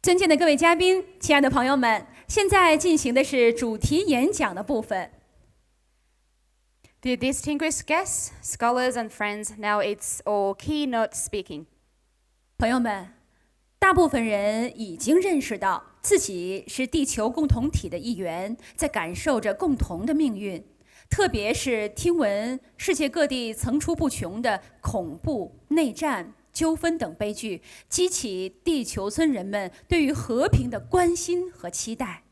尊敬的各位嘉宾，亲爱的朋友们，现在进行的是主题演讲的部分。Dear distinguished guests, scholars and friends, now it's all keynote speaking. 朋友们，大部分人已经认识到自己是地球共同体的一员，在感受着共同的命运。特别是听闻世界各地层出不穷的恐怖、内战、纠纷等悲剧，激起地球村人们对于和平的关心和期待。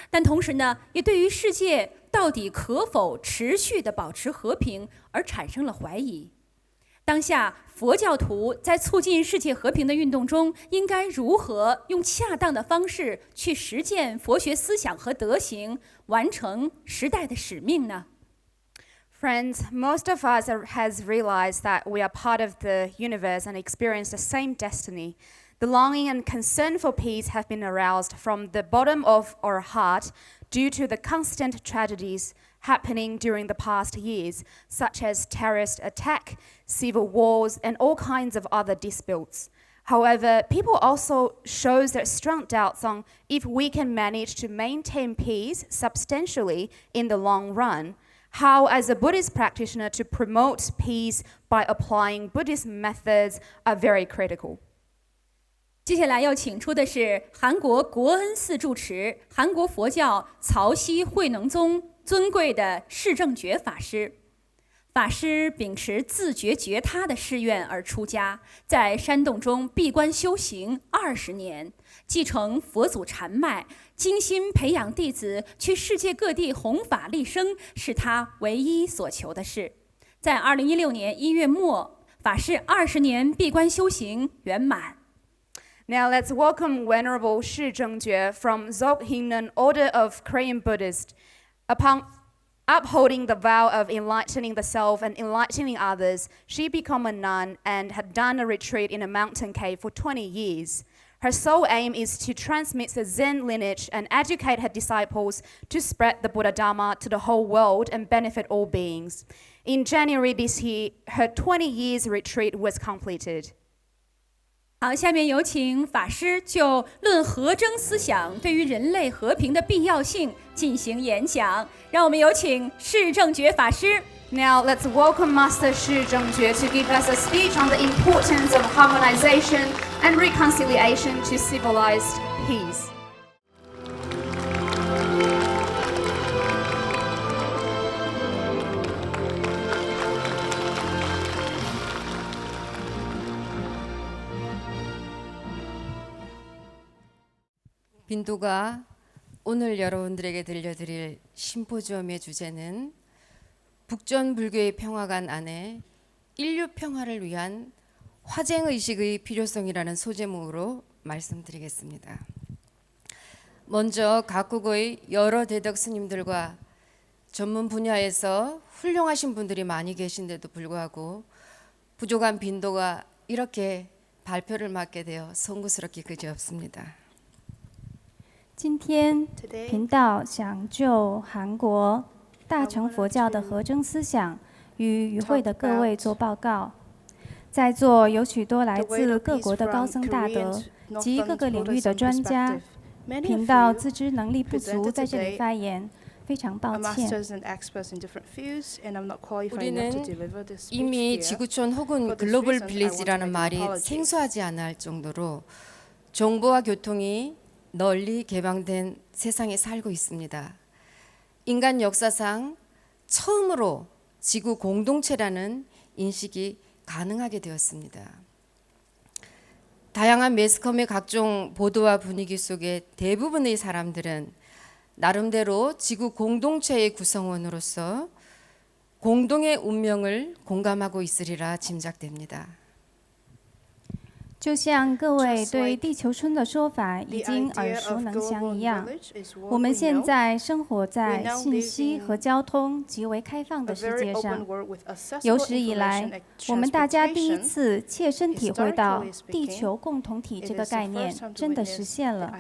但同时呢，也对于世界到底可否持续地保持和平而产生了怀疑。当下佛教徒在促进世界和平的运动中，应该如何用恰当的方式去实践佛学思想和德行，完成时代的使命呢？ Friends, most of us has realized that we are part of the universe and experience the same destiny. The longing and concern for peace have been aroused from the bottom of our heart due to the constant tragedies happening during the past years, such as terrorist attack, civil wars, and all kinds of other disputes. However, people also shows their strong doubts on if we can manage to maintain peace substantially in the long run. How, as a Buddhist practitioner, to promote peace by applying Buddhist methods are very critical. 接下来要请出的是韩国国恩寺住持、韩国佛教曹溪慧能宗尊贵的释正觉法师。法师秉持自觉觉他的誓愿而出家，在山洞中闭关修行20年，继承佛祖禅脉，精心培养弟子，去世界各地弘法利生，是他唯一所求的事。在2016年1月末，法师20年闭关修行圆满。Now let's welcome Venerable Shi Zhengjue from Dzogchen Order of Korean Buddhists. Upon upholding the vow of enlightening the self and enlightening others, she became a nun and had done a retreat in a mountain cave for 20 years. Her sole aim is to transmit the Zen lineage and educate her disciples to spread the Buddha Dharma to the whole world and benefit all beings. In January this year, her 20 years retreat was completed. 好，下面有请法师就论和争思想对于人类和平的必要性进行演讲。让我们有请释正觉法师。Now let's welcome Master Shi Zhengjue to give us a speech on the importance of harmonization and reconciliation to civilized peace. 빈도가 오늘 여러분들에게 들려드릴 심포지엄의 주제는 북전 불교의 평화관 안에 인류 평화를 위한 화쟁의식의 필요성이라는 소제목으로 말씀드리겠습니다. 먼저 각국의 여러 대덕 스님들과 전문 분야에서 훌륭하신 분들이 많이 계신데도 불구하고 부족한 빈도가 이렇게 발표를 맡게 되어 송구스럽기 그지없습니다. 今天频道想就韩国大乘佛教的和争思想与与会的各位做报告。在座有许多来自各国的高僧大德及各个领域的专家，频道自知能力不足，在这里发言，非常抱歉。 우리는 이미 지구촌 혹은 글로벌 빌리지라는 말이 생소하지 않아 할 정도로 정보와 교통이 널리 개방된 세상에 살고 있습니다. 인간 역사상 처음으로 지구 공동체라는 인식이 가능하게 되었습니다. 다양한 매스컴의 각종 보도와 분위기 속에 대부분의 사람들은 나름대로 지구 공동체의 구성원으로서 공동의 운명을 공감하고 있으리라 짐작됩니다. 就像各位对地球村的说法已经耳熟能详一样，我们现在生活在信息和交通极为开放的世界上。有史以来，我们大家第一次切身体会到地球共同体这个概念真的实现了。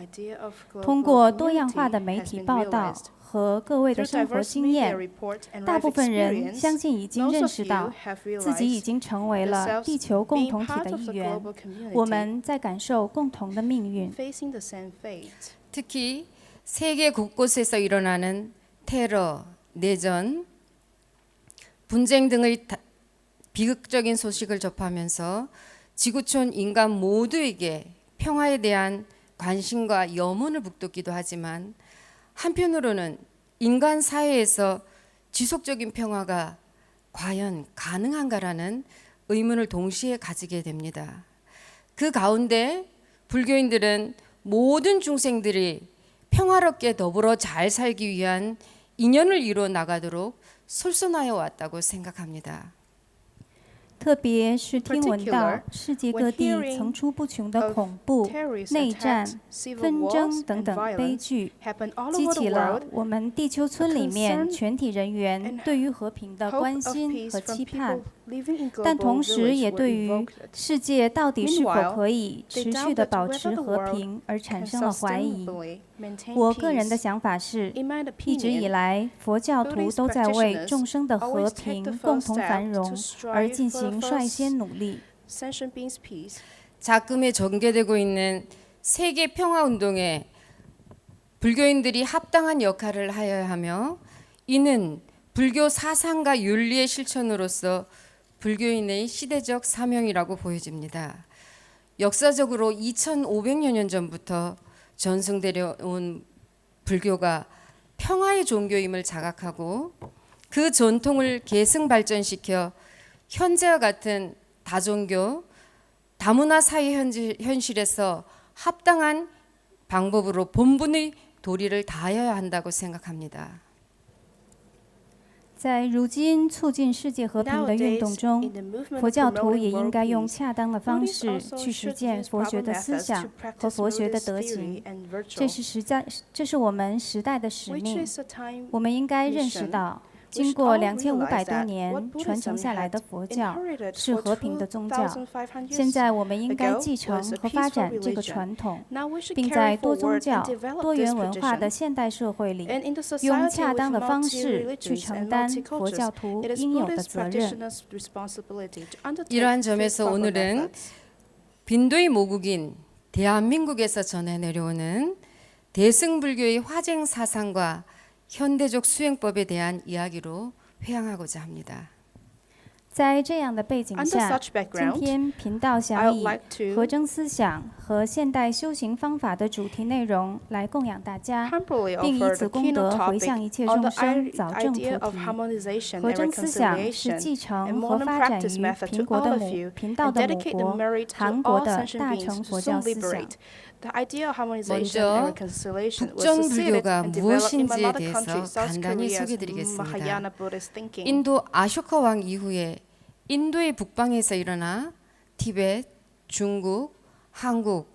通过多样化的媒体报道和各位的 Through 生活 diverse 经 media 验， reports and 大 life 部分人 experience, 相信已经 most 认 of 识 you 到 have 自己已 realized 经成为了 yourselves 地球共 being 同体 part 的 of 一 the 员。 global community, 我们在感受共同的命运。 facing the same fate. 특히 세계 곳곳에서 일어나는 테러, 내전, 분쟁 등의 비극적인 소식을 접하면서 지구촌 인간 모두에게 평화에 대한 관심과 염원을 북돋기도 하지만 한편으로는 인간 사회에서 지속적인 평화가 과연 가능한가라는 의문을 동시에 가지게 됩니다. 그 가운데 불교인들은 모든 중생들이 평화롭게 더불어 잘 살기 위한 인연을 이루어 나가도록 솔선하여 왔다고 생각합니다. 特别是听闻到 particular, 世界各地 when hearing 层出不穷的 of 恐怖、 terrorist 内战 attacks, civil 纷 wars, 争等 and 等悲 violence 剧， happen all 激 over 起 the 了 world, 我们地球村里面 concern 全体人员 and 对于和平的 hope 关 of 心 peace 和 from 期盼 people。living in 但 global 同时 village 也 were 对于 evoked. 世界到底是否 Meanwhile, 可以 they 持续的 doubted 保 whether 持 the 和 world 平而 can 产生了怀疑。 sustainably maintain 我个人的 peace. 想法是， In my 一直以 opinion, 来佛教徒 Buddhist 都在为 practitioners 众生的和 always take 平 the 共 first 同 step 繁 to 荣 strive 而进 for the 行率 first 先努力。 sentient beings' peace. 작금에 전개되고 있는 세계 평화 운동에 불교인들이 합당한 역할을 하여야 하며 이는 불교 사상과 윤리의 실천으로서 불교인의 시대적 사명이라고 보여집니다. 역사적으로 2500여 년 전부터 전승되어온 불교가 평화의 종교임을 자각하고 그 전통을 계승 발전시켜 현재와 같은 다종교, 다문화 사회 현실에서 합당한 방법으로 본분의 도리를 다하여야 한다고 생각합니다. 在如今促进世界和平的运动 Nowadays, 中， in the movement 佛 of 教徒 promoting 也应 world 该用 peace, 恰当的方 Buddhists 式 also 去实 should 践 use 佛学 proper 的思 methods 想 to 和 practice 佛学的 Buddhist 德 theory 行。 and 这 virtue, 是我们时代的使 which 命。 is a time 我们应该认识 mission. 到， We 经 should 过 all 2500 realize 多 that 年 what 传承 Buddhism 下来 had 的佛教 inherited 是 for 和平的宗教。 2,500现 years 在我们应该 ago 继承 was a 和发 peaceful 展这个 religion. 传统， Now we should 并 carry 在多宗 forward 教 and、develop 多 this 元文化的 tradition. 现代社会里， And in the 用 society 恰 with 当的方式去 multi-religions 承 and 担佛教 multi-cultures, 徒 it is 应有的 Buddhist 责任。 practitioners' responsibility to undertake 이러한 through 점에서 proper 오늘은 methods. 빈도의 모국인 대한민국에서 전해 내려오는 대승불교의 화쟁 사상과 현대적 수행법에 대한 이야기로 회항하고자 합니다. 在这样的背景 Under 下， such 今 background, 天频道 I 想 would 以 like to 和征思想和现代修行方法的主题内容来供养大家， humbly 并以 offer 此 the 功德 keynote 回 topic 向一切 on 众 the 生，早证菩 idea of 提。 harmonization 和 and 征思想是 reconciliation 继 and 承和 modern 发展 practice 于 method 苹 to 果 all 的 of 母 you 频道 and 的母 dedicate the 国 merit 韩 to 国 all 的 sentient 大 beings 乘 to 佛 soon 教思想。 liberate. The idea of harmonization 먼저 and reconciliation was 국전 succeeded 불교가 and developed in my 무엇인지에 mother 대해서 country, South 간단히 Korea's 소개드리겠습니다. Mahayana Buddhist thinking. 인도 아쇼카 왕 이후에 인도의 북방에서 일어나 티베트, 중국, 한국,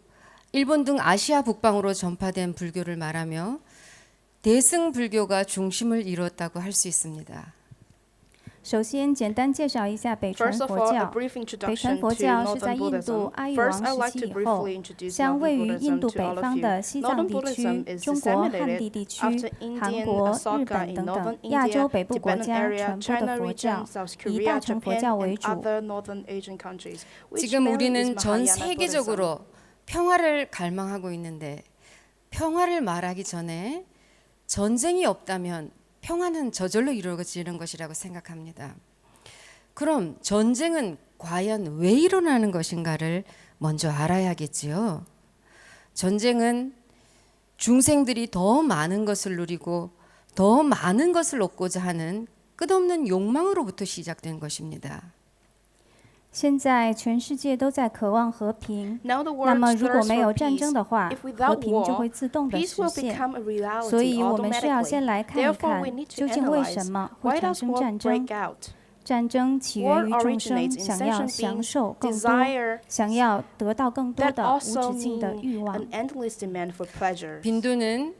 일본 등 아시아 북방으로 전파된 불교를 말하며 대승 불교가 중심을 이뤘다고 할 수 있습니다. 首先，简单介绍一下北传 First of 佛 all, a 教。 brief 北传 introduction 佛 to 教是在 Northern 印度 Buddhism. 阿育 First, 王 I'd 时 like 期 to 以后， briefly introduce 向 Northern 位于印 Buddhism 度 to 北 all 方 of 的 you. 西藏 Northern 地区 Buddhism、is 中国汉 disseminated 地地区 after、韩 Indian 国、日 Ashoka 本 in 等等 northern 亚洲 India, 北部国 Tibetan 家 area, 传播 China 的佛 region, 教， South 以 Korea, 大乘佛 Japan, 教为 and 主。 other northern Asian countries, which 지금 mainly is 우리는 전 Mahayana Buddhism. 세계적으로 평화를 갈망하고 있는데 평화를 말하기 전에 전쟁이 없다면 평화는 저절로 이루어지는 것이라고 생각합니다. 그럼 전쟁은 과연 왜 일어나는 것인가를 먼저 알아야겠지요. 전쟁은 중생들이 더 많은 것을 누리고 더 많은 것을 얻고자 하는 끝없는 욕망으로부터 시작된 것입니다. 现在全世界都在渴望和平， Now the 那 world 么如果 thirsts 没有 for 战 peace. 争的话， If 和 without 平就会 war, 自动的 peace 实 will 现。 become a 所 reality 以我们需要 automatically. 先来看一 Therefore, we 看， need to 究竟为 analyze 什么会 why 产 does 生 war 战争？ break out? 战争起源 War 于众生 originates in 想要 sentient 享 beings' 受更多， desire 想要得到更多 that 的无 also 止境的 mean 欲望 an。 endless demand for pleasure. 빈도는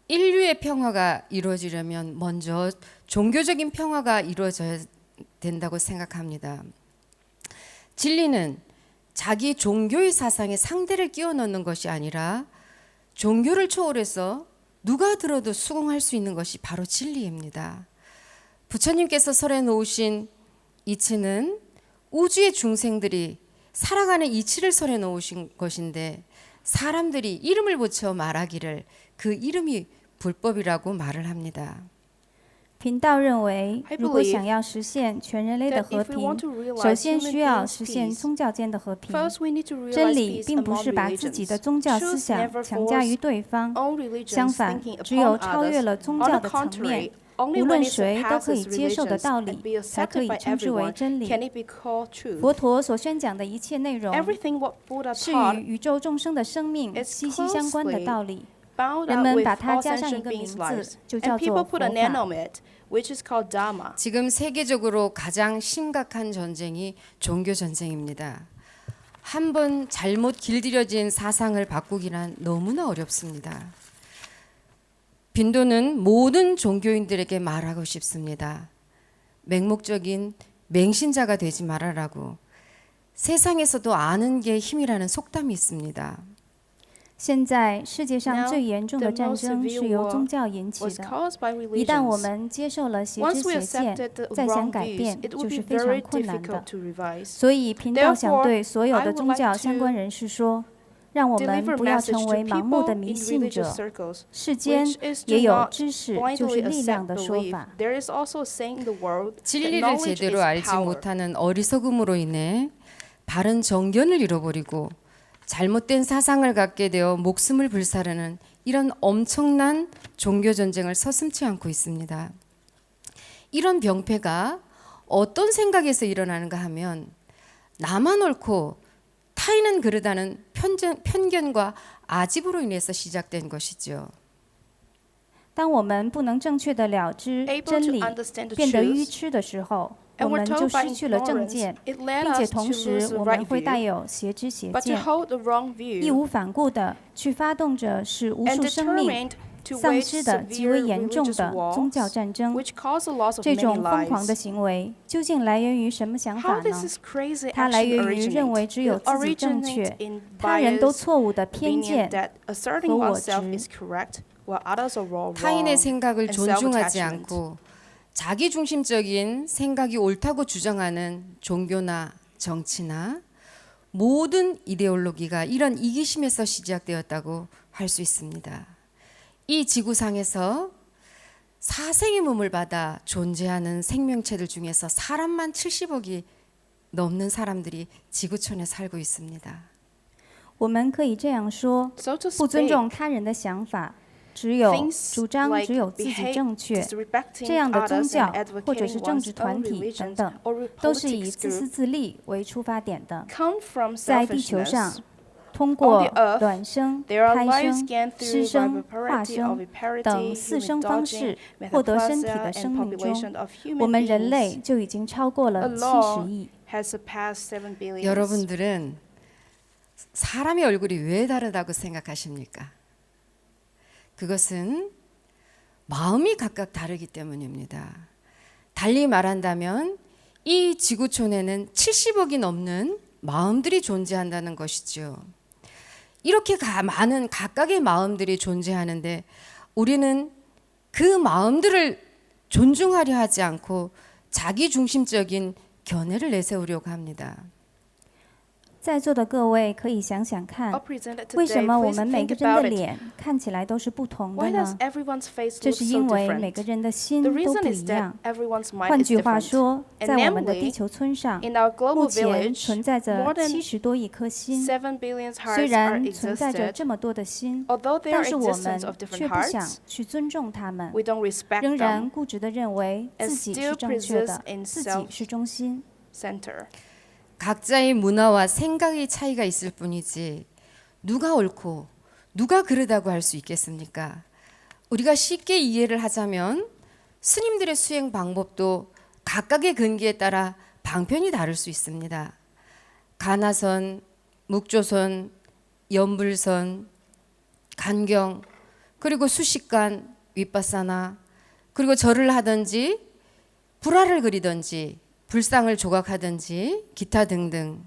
인류의 평화가 이루어지려면 먼저 종교적인 평화가 이루어져야 된다고 생각합니다. 진리는 자기 종교의 사상에 상대를 끼워 넣는 것이 아니라 종교를 초월해서 누가 들어도 수긍할 수 있는 것이 바로 진리입니다. 부처님께서 설해 놓으신 이치는 우주의 중생들이 살아가는 이치를 설해 놓으신 것인데 사람들이 이름을 붙여 말하기를 그 이름이 불법이라고 말을 합니다. 频道认为， I 如果 believe 想要实现全人类的 that 和 if we want 平， to realize 首先 human 需要 beings' 实现 peace, 宗教间的和平。 first we need to 真 realize 理 peace 并不 among 是把自己的 religions. 宗教思 Choose 想 never 强加于 force 对方， own religions 相反 thinking，只有 upon 超越 others. 了宗 On 教 the 的层面， contrary, only 无 when 论 it 谁都可以 surpasses 接受的 religions 道 and 理， be 才可 accepted 以 by 称之为 everyone 真理 can。it be called truth. 佛陀所宣讲的一切内容， Everything what Buddha 是 taught 与宇宙众生的生命 is 息息相关的 closely 道理。 bound 人 up 们 with 把它 all 加上一 sentient 个名 beings' 字， lives. 就叫 And 做 people 佛 put a name 法。 on it, which is called Dharma. 지금 세계적으로 가장 심각한 전쟁이 종교 전쟁입니다. 한번 잘못 길들여진 사상을 바꾸기란 너무나 어렵습니다. 빈도는 모든 종교인들에게 말하고 싶습니다. 맹목적인 맹신자가 되지 말아라고. 세상에서도 아는 게 힘이라는 속담이 있습니다. 现在世界上 Now, 最严重的 the 战 most 争 severe 是由 war 宗教引起 Was 的。 caused by 一旦我 religions. 们接受了邪 Once 知 we 邪见 accepted，the 再想 wrong 改 views, 变 it 就 would 是 be 非常 very 困难的 difficult。to revise. 所以频道想 Therefore, 对所有 I 的 would 宗 like 教 to 相关人士说，让我们 Deliver 不要 message 成 to 为盲目的 people 迷 in 信 religious 者。 circles, 世间 which is 也 do 有 not 知识就 blindly 是力量 accept 的说 belief. 法。 There is also a saying in the world that 진리를 knowledge 제대로 is 알지 power. 못하는 어리석음으로 인해 바른 정견을 잃어버리고 잘못된 사상을 갖게 되어 목숨을 불사르는 이런 엄청난 종교 전쟁을 서슴지 않고 있습니다. 이런 병폐가 어떤 생각에서 일어나는가 하면 나만 옳고 타인은 그르다는 편견과 아집으로 인해서 시작된 것이죠. 当我们不能正确的了知 Able 真 to 理， understand the 变得 truth, 愚痴的时候，我 and we're 们就 told by 失去了正 ignorance, 见， it led 并且 us 同 to 时 lose the 我们 right 会带 view. 有邪知邪 But to 见， hold the wrong 义 view 无反顾的去发动着使无 and 数生命 determined to 丧 wage 失的极为 severe 严重 religious 的宗教 wars, 战争。 which cause the loss of 这 many 种疯狂的 lives. 行为究竟来源于什么想法 How 呢 does？this crazy 它来 action 源于认为 originate? 只有 It 自己正 originates 确， in 他人都 biased 错误的偏 opinion 见 that asserting 和我 oneself 执。 is correct while others are all 타인의 wrong 생각을 and 존중하지 self-attachment. 않고 자기 중심적인 생각이 옳다고 주장하는 종교나 정치나 모든 이데올로기가 이런 이기심에서 시작되었다고 할 수 있습니다. 이 지구상에서 사생의 몸을 받아 존재하는 생명체들 중에서 사람만 70억이 넘는 사람들이 지구촌에 살고 있습니다. 我们可以这样说： So to 不尊 speak, 重他人的想法，只有 things 主张 like 只有自己 behave 正确， disrespecting 这样的宗 others 教 and 或者是 advocating 政治 one's 团 own 体 religions 等等， or 都是以 politics 自私 group 自利为出发点的。 come from 在地球上 selfishness.，通过 On the earth, 卵生、 There are 胎 lives 生、 gained 师 through 生、化 viviparity of 生 viparity, 等四生 human 方 dodging, 式获得身体 metaplasia, 的 and 生命 population 中， of 我 human 们人类 beings. 就已经超过 A 了 law 70亿。 has surpassed 7 billion. 여러분들은 사람의 얼굴이 왜 다르다고 생각하십니까? 그것은 마음이 각각 다르기 때문입니다. 달리 말한다면 이 지구촌에는 70억이 넘는 마음들이 존재한다는 것이죠. 이렇게 많은 각각의 마음들이 존재하는데 우리는 그 마음들을 존중하려 하지 않고 자기 중심적인 견해를 내세우려고 합니다. 在座的各位可以想想看 All， presented 为什 today, 么我 please 们每 think 个人 about 的 it. 脸看起来都是不同的 Why does 呢？ everyone's face 这 look 是 so 因为每个 different? 人的心 The 都 reason 不 is 一 that 样。 everyone's mind 换 is 句话 different. 说， And 在我们的 namely, 地球村上， In our 目 global 前 village, 存在着 more than 70多亿颗心。 7 billion 虽 hearts are 然存在着 existed, 这么多的心， although there 但 are 是我们 existence of 却 different 不想 hearts, 去尊重他们， we don't respect 仍然 them 固执地认为 and 自己是 still 正确 persist 的， in 自己是中心。 center. 각자의 문화와 생각의 차이가 있을 뿐이지 누가 옳고 누가 그르다고 할 수 있겠습니까? 우리가 쉽게 이해를 하자면 스님들의 수행 방법도 각각의 근기에 따라 방편이 다를 수 있습니다. 가나선, 묵조선, 연불선, 간경, 그리고 수식관, 윗바사나, 그리고 절을 하든지 불화를 그리든지 불상을 조각하든지 기타 등등.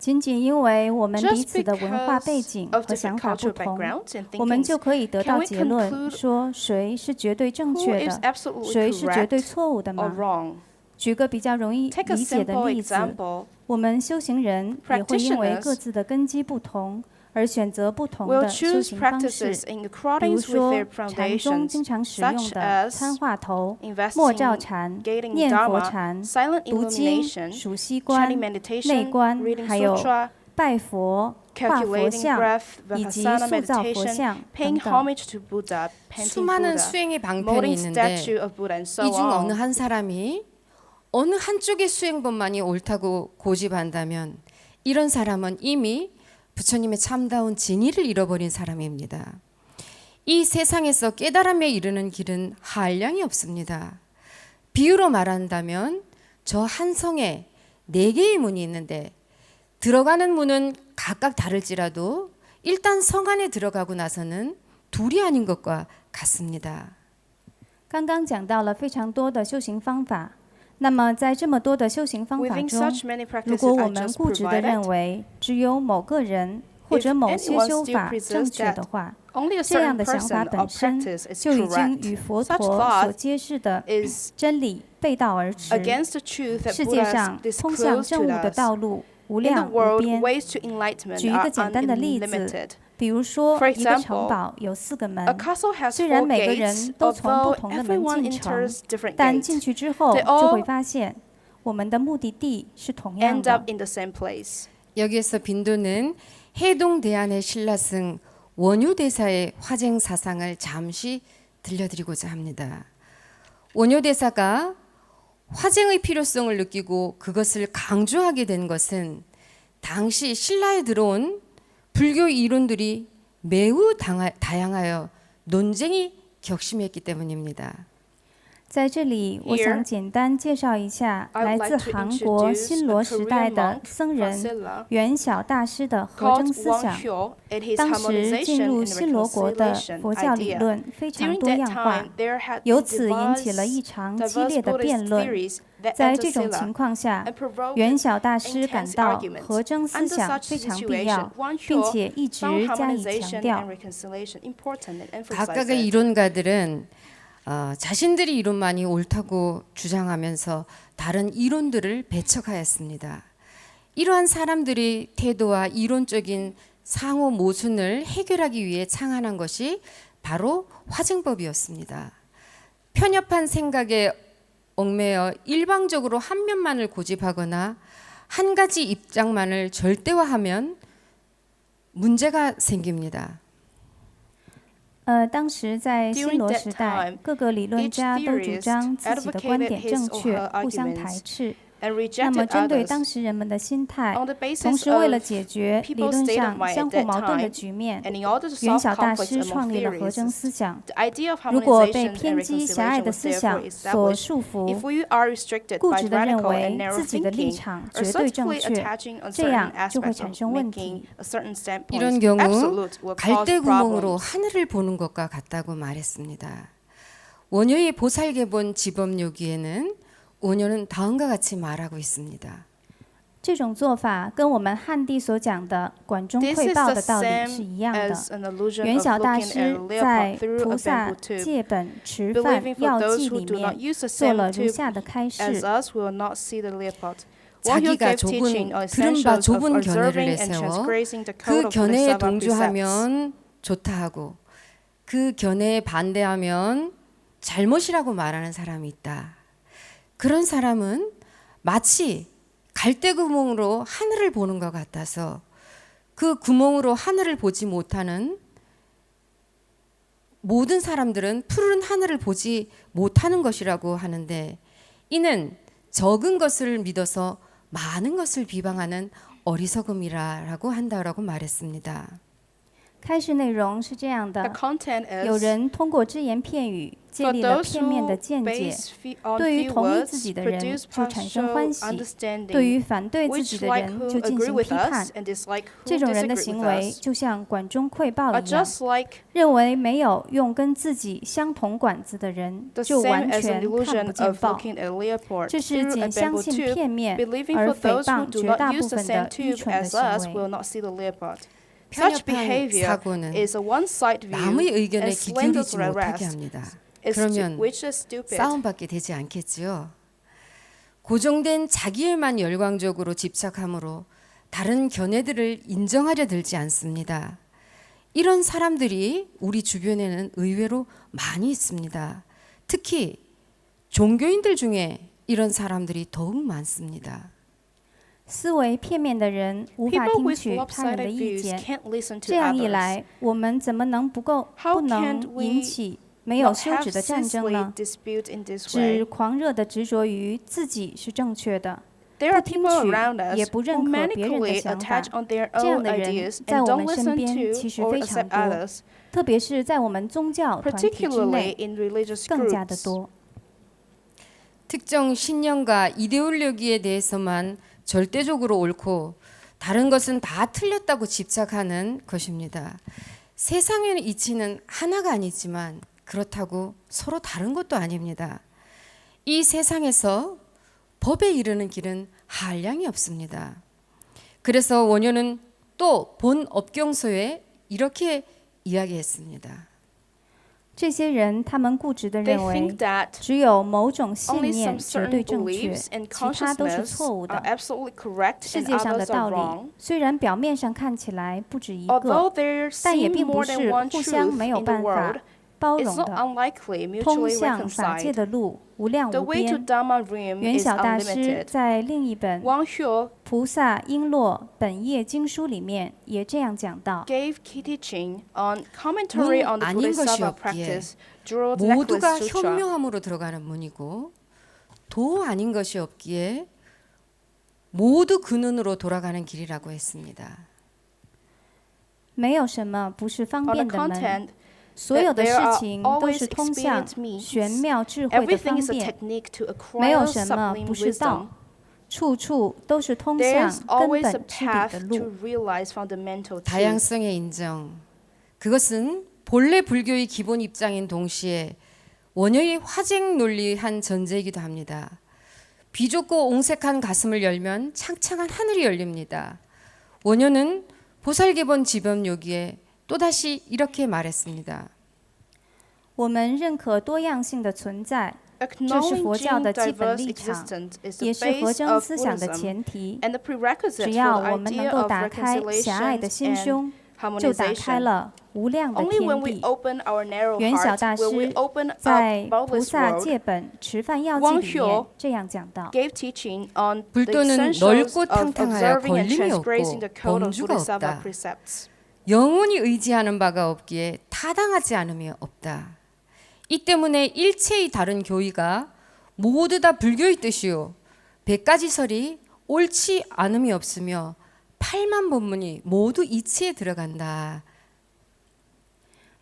仅仅因为我们彼 Just 此的文化背 because 景 of 和想 different 法不 cultural 同， backgrounds and 我们 thinkings, 就可以得 can 到 we 结论， conclude 说谁是绝对正 who 确 is 的， absolutely 谁是绝对 correct 错误的 or 吗？ wrong? 举个比较容易 Take a 理解的 simple 例子， example. 我们修行人也会因为 Practitioners 各自的根基不同而选择不同 Will 的修 choose 行方式。 practices in 比如 accordance with 说 their 禅宗 foundations, 经常使用 such 的 as 参话头、 investing 默照禅、 gaining 念佛 Dharma, 禅、 silent 读经、 illumination, 数息观、 chanting 内 meditation, 观， reading 还有 sutra, 拜佛、画佛 calculating 像 breath, 以及 vipassana 塑造佛 meditation, 像等 paying 等。 homage to Buddha, painting 수많은 Buddha, 수행의 방편이 molding 있는데 statue of Buddha, and so 이 중 어느 on. 한 사람이 어느 한쪽의 수행법만이 옳다고 고집한다면 이런 사람은 이미 부처님의 참다운 진의를 잃어버린 사람입니다. 이 세상에서 깨달음에 이르는 길은 한량이 없습니다. 비유로 말한다면 저 한 성에 4개의 문이 있는데 들어가는 문은 각각 다를지라도 일단 성 안에 들어가고 나서는 둘이 아닌 것과 같습니다. 刚刚讲到了非常多的修行方法，那么在这么多的修行方法 Within 中， such many 如 practices 果我 I 们 just 固执地认 provided, 为只有某个人或者 If 某些 anyone 修 still 法 preserves 正确 that 的话， only a 这样 certain 的想法 person 本 or 身 practice is 就已经与 correct. 佛 Such 陀 thought 所揭示的 is 真理背道而驰。 against the truth that 世 Buddha 界 has 上通向 disclosed 正 to 悟的 us. 道路无 In the 量无 world, 边。 ways to enlightenment 举一 are 个简单的例子， unlimited. 比如说 For 一个 example, 城堡有4个门 A，castle has 虽然 4每个 gates, 人都从 although 不同的门 everyone 进城， enters different 但进 gates, 去之后 They 就会 all 发现，我们的目的地是同样 end 的 up。in the same place. 여기에서 빈도는 해동대안의 신라승 원효대사의 화쟁 사상을 잠시 들려드리고자 합니다. 원효대사가 화쟁의 필요성을 느끼고 그것을 강조하게 된 것은 당시 신라에 들어온 불교 이론들이 매우 다양하여 논쟁이 격심했기 때문입니다. 在这里，我想简单介绍一下 I 来 would 自 like to 韩国 introduce 新 a 罗时代 Korean 的 monk, 僧人 Francilla, 元晓大师的和 called 真思 Wang 想。 Hyo, and his 当时进 harmonization 入 and 新罗国的 reconciliation 佛教理 idea. 论非常 During 多 that 样化 time,，there had 由 been 此引起了一 diverse 场激烈 Buddhist 的辩论。 theories that 在 entered 这种 Silla 情况下 and，provoked 元晓大师感 intense 到 arguments. 和真思 Under 想 such 非常必 situation, 要， Wang 并 Hyo 且一直 found 加以 harmonization 强 and 调。 reconciliation important and 각각의 emphasized it. 이론가들은 자신들의 이론만이 옳다고 주장하면서 다른 이론들을 배척하였습니다. 이러한 사람들의 태도와 이론적인 상호 모순을 해결하기 위해 창안한 것이 바로 화쟁법이었습니다. 편협한 생각에 얽매여 일방적으로 한 면만을 고집하거나 한 가지 입장만을 절대화하면 문제가 생깁니다. 当时在新 During 罗 that 时代 time,，各个理论 each 家都主 theorist 张自己的观点 advocated 正 his or 确， her 互相排 arguments 斥。 and 那么， rejected 针对 others. 当时人们的心态， On the basis 同时为了 of 解决理 people's 论 state 上 of mind 相 at 互 that 矛盾的 time, 局面， and in order to 元 solve 晓大 conflicts 师 among 创立了和真 theorists, 思想。 the idea of 如果被 harmonization 偏 and 激狭隘 reconciliation 的 was 思想 therefore 所 established. 束缚， If we are restricted 固 by 执地认 radical 为 and narrow 自己的立 thinking, 场 or 绝对正 subtly 确， attaching on 这 certain 样就会 aspects 产 of 生问 making 题。 a certain standpoint 이런 경우 absolute will cause 갈대구멍으로 problems. 하늘을 보는 것과 같다고 말했습니다. 원효의 보살계본 지법요기에는 원효는 다음과 같이 말하고 있습니다. 这种做法跟我们汉地所讲的管中 This 窥 is 豹 the 的道理 same 是一样的。 as an illusion 元 of 晓大 looking 师 at a 在 leopard through 菩 a 萨 bamboo tube. 戒本持饭 Believing for 要 those 记 who 里 do 面 not use the 做 same 了如 tube 下的开 as 示。 us will not see the leopard. While you 자기가 gave teaching 좁은 on 들은 바 essentials of 좁은 견해를 observing and 내세워 transgressing the 그 code of 견해에 Bodhisattva precepts. 동조하면 좋다 하고 그 견해에 반대하면 잘못이라고 말하는 사람이 있다. 그런 사람은 마치 갈대구멍으로 하늘을 보는 것 같아서 그 구멍으로 하늘을 보지 못하는 모든 사람들은 푸른 하늘을 보지 못하는 것이라고 하는데 이는 적은 것을 믿어서 많은 것을 비방하는 어리석음이라고 한다라고 말했습니다. 开示内容是这样 The 的： content 有 is 人通过只言片语 for 建立了 those 片面的 who 见解， base on 对于 few 同意 words 自己的人 produce 就产生 partial 欢喜，对 understanding, 于反对自己 which 的 like 人 who 就进 agree 行 with 批判 us。and dislike 这 who 种人的 disagree 行 with 为 us. 就像管中窥豹 Are 一样， just like 认为没有用跟自己相同管子的人 the 就 same 完 as an 全看不 illusion 见 of 豹。 looking at a leopard 这是 through a 仅相 bamboo 信 tube, 片面 believing 而 for 诽 those who 谤 do 绝 not 大 use 部 the 分 same 的愚 tube 蠢的 as 行 us 为。 will not see the leopard. Such 편협한 behavior 사고는 is a one-side view 남의 의견에 and slanderous 기울이지 못하게 arrest, 합니다. is 그러면 which is stupid. 싸움밖에 되지 않겠지요. 고정된 자기 일만 열광적으로 집착함으로 다른 견해들을 인정하려 들지 않습니다. 이런 사람들이 우리 주변에는 의외로 많이 있습니다. 특히 종교인들 중에 이런 사람들이 더욱 많습니다. 思维片面的人无法 People 听 with 取他人的 lopsided 意 views 见， can't listen to 这样一 others. 来，我们怎么能不 How 能 can't we 引起没有 Not 休 have 止的战争 ceaselessly 呢？ dispute in this 只 way. 狂热的执着于自己是正确的， There are 不听 people 取 around us 也不 who 认可别人的 manically 想法 attach on their 这样 own 的人 ideas 在 and 我 don't 们身 listen 边 to 其实 or 非常 accept 多， others, 特别是在我们宗教团体之 particularly 内 in religious 更加的 groups. 多。 특정 신념과 이데올로기에 대해서만 절대적으로 옳고 다른 것은 다 틀렸다고 집착하는 것입니다. 세상의 이치는 하나가 아니지만 그렇다고 서로 다른 것도 아닙니다. 이 세상에서 법에 이르는 길은 한량이 없습니다. 그래서 원효는 또 본 업경서에 이렇게 이야기했습니다. 这些人，他们固执地 They 认为 think that 只有某种信 only 念 some 绝对 certain 正确， beliefs and 其他都是 consciousness 错误 are 的。 absolutely correct 世 and 界上的 others 道 are 理 wrong. 虽然表面上看起来不止一 Although 个， there 但也 seem 并不 more than 是 one 互相 truth 没有 in the 办法 world, 包 it's 容 not 的。 unlikely 通 mutually 向法界 reconciled. 的路无量 The 无 way to 边。 Dharma Realm 元 is 晓大师 unlimited. 在另一本《 Wang Hyo 菩萨璎珞本业经书》里面也这样讲到： gave key teaching on commentary on the 아닌 것이 Bodhisattva 없기에 practice, Jeweled 모두가 Necklace Sutra. 현묘함으로 들어가는 문이고 도 아닌 것이 없기에 모두 근원으로 돌아가는 길이라고 했습니다. 没有什么不是方 On the 便的门， content, 所有的 there 事 are 情都 always 是通向 expedient means. 玄妙智慧的 everything 方 is a 便， technique to 没有 acquire 什么 sublime 不是道 wisdom. 处处都是通向 There's 根 always a 本之理的 path 路。 to realize fundamental truth. 다양성의 인정. 그것은 본래 불교의 기본 입장인 동시에 원효의 화쟁 논리한 전제이기도 합니다. 비좁고 옹색한 가슴을 열면 창창한 하늘이 열립니다. 원효는 보살기본 지변요기에 또다시 이렇게 말했습니다. 我们认可多样性的存在，这是佛教 Acknowledging 的基本 diverse 立场， existence is 也 the 是和 base 真 of 思想的 Buddhism 前提。 and the prerequisite 只 for 要 the 我们能 idea 够 of 打开狭隘的 reconciliation 心 and 胸，就打开 harmonization. 了无量的 Only when 天 we 地。 open our narrow 元晓大 heart 师 will we open up 在《菩 boundless 萨 world. 戒本持犯要记》 Wang 里面 Hyo 这样讲到： Gave teaching on the 불도는 essentials 넓고 of 탕탕하여 observing and 걸림이 transgressing 없고 the code of 범주가 Bodhisattva 없다. precepts. 영원히 의지하는 바가 없기에 타당하지 않음이 없다. 이 때문에 일체의 다른 교의가 모두 다 불교의 뜻이요 100가지 설이 옳지 않음이 없으며 8만 법문이 모두 이치에 들어간다.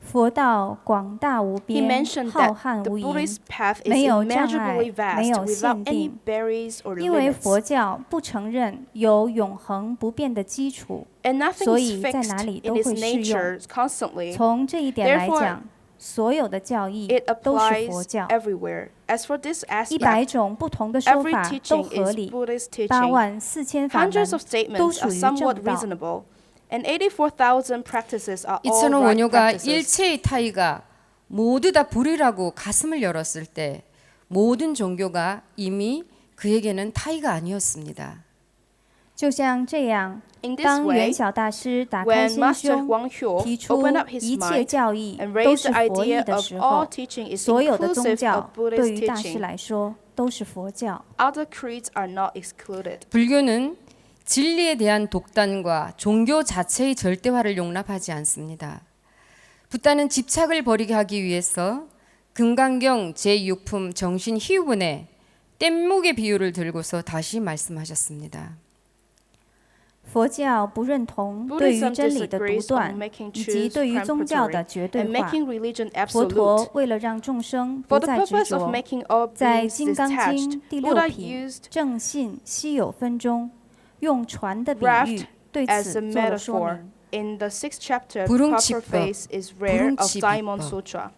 佛道广大无 He 边， mentioned 浩 that 瀚 the 无垠， Buddhist path is 没有障碍， immeasurably 没 vast 有 without 限 any 定。 barriers or 因为 limits. 佛教不承认有永恒不变的基础， And nothing 所 is 以在 fixed 哪里 in 都 its 会适用。 nature constantly. 从这一点来 Therefore, 讲，所有的教义 It 都是佛 applies 教。 everywhere. As for this 100 aspect, 种不同的说 every 法都 teaching 合 is 理Buddhist ，84000法门 Hundreds of 都 statements 属 are 于 somewhat 正道。 reasonable, and 84,000 practices are all 이처럼 right 원효가 practices. 일체의 타의가 모두 다 불이라고 가슴을 열었을 때 모든 종교가 이미 그에게는 타의가 아니었습니다. 就像这样， In this 当 way, 元晓大师打开 when 心 Master 胸， Wang Hyo 提出 opened up his 一切 mind 教义 and 都 raised 是 the 佛义 idea 的 of 时 all 候， teaching is 所有的宗 inclusive 教 of 对 Buddhist 于大师 teaching, 来说都是佛教。 other creeds are not excluded. 불교는 진리에 대한 독단과 종교 자체의 절대화를 용납하지 않습니다. 붓다는 집착을 버리게 하기 위해서 금강경 제6품 정신 희우분에 뗏목의 비유를 들고서 다시 말씀하셨습니다. 佛教不认同对于 Buddhism 真理的独 disagrees 断 on making 以及 truth 对于宗教的 peremptory 绝对 and 化。 making religion 佛陀 absolute. 为了让众生 For 不 the 再执 purpose of 着， making all 在《 beings 金刚经》 detached, 第 Buddha 6品 used 正信稀有分中，用船的比 raft 喻对 as 此 a 做了说 metaphor. 明。 In the 6th chapter, 불응치법, proper face is rare of 불응치 Daimon 비법. Sutra.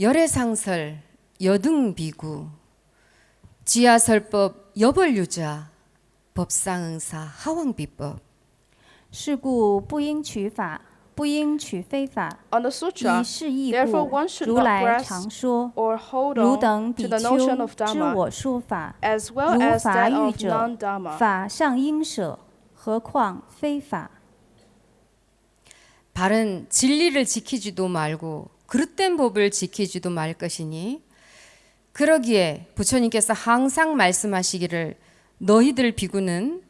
열애상설 여등비구 지하설법 여벌유자 법상응사 하왕비법 是故不应取法，不应取非法， On the sutra, 以是义 therefore 故， one should 如 not 来 grasp 常说， or hold 汝 on 等 to 比 the 丘 notion of 知 Dhamma 我说法， as well 如 as 法 that 欲 of 者， non-Dhamma. 法上应舍，何况非法？ 바른 진리를 지키지도 말고 그릇된 법을 지키지도 말 것이니 그러기에 부처님께서 항상 말씀하시기를 너희들 비구는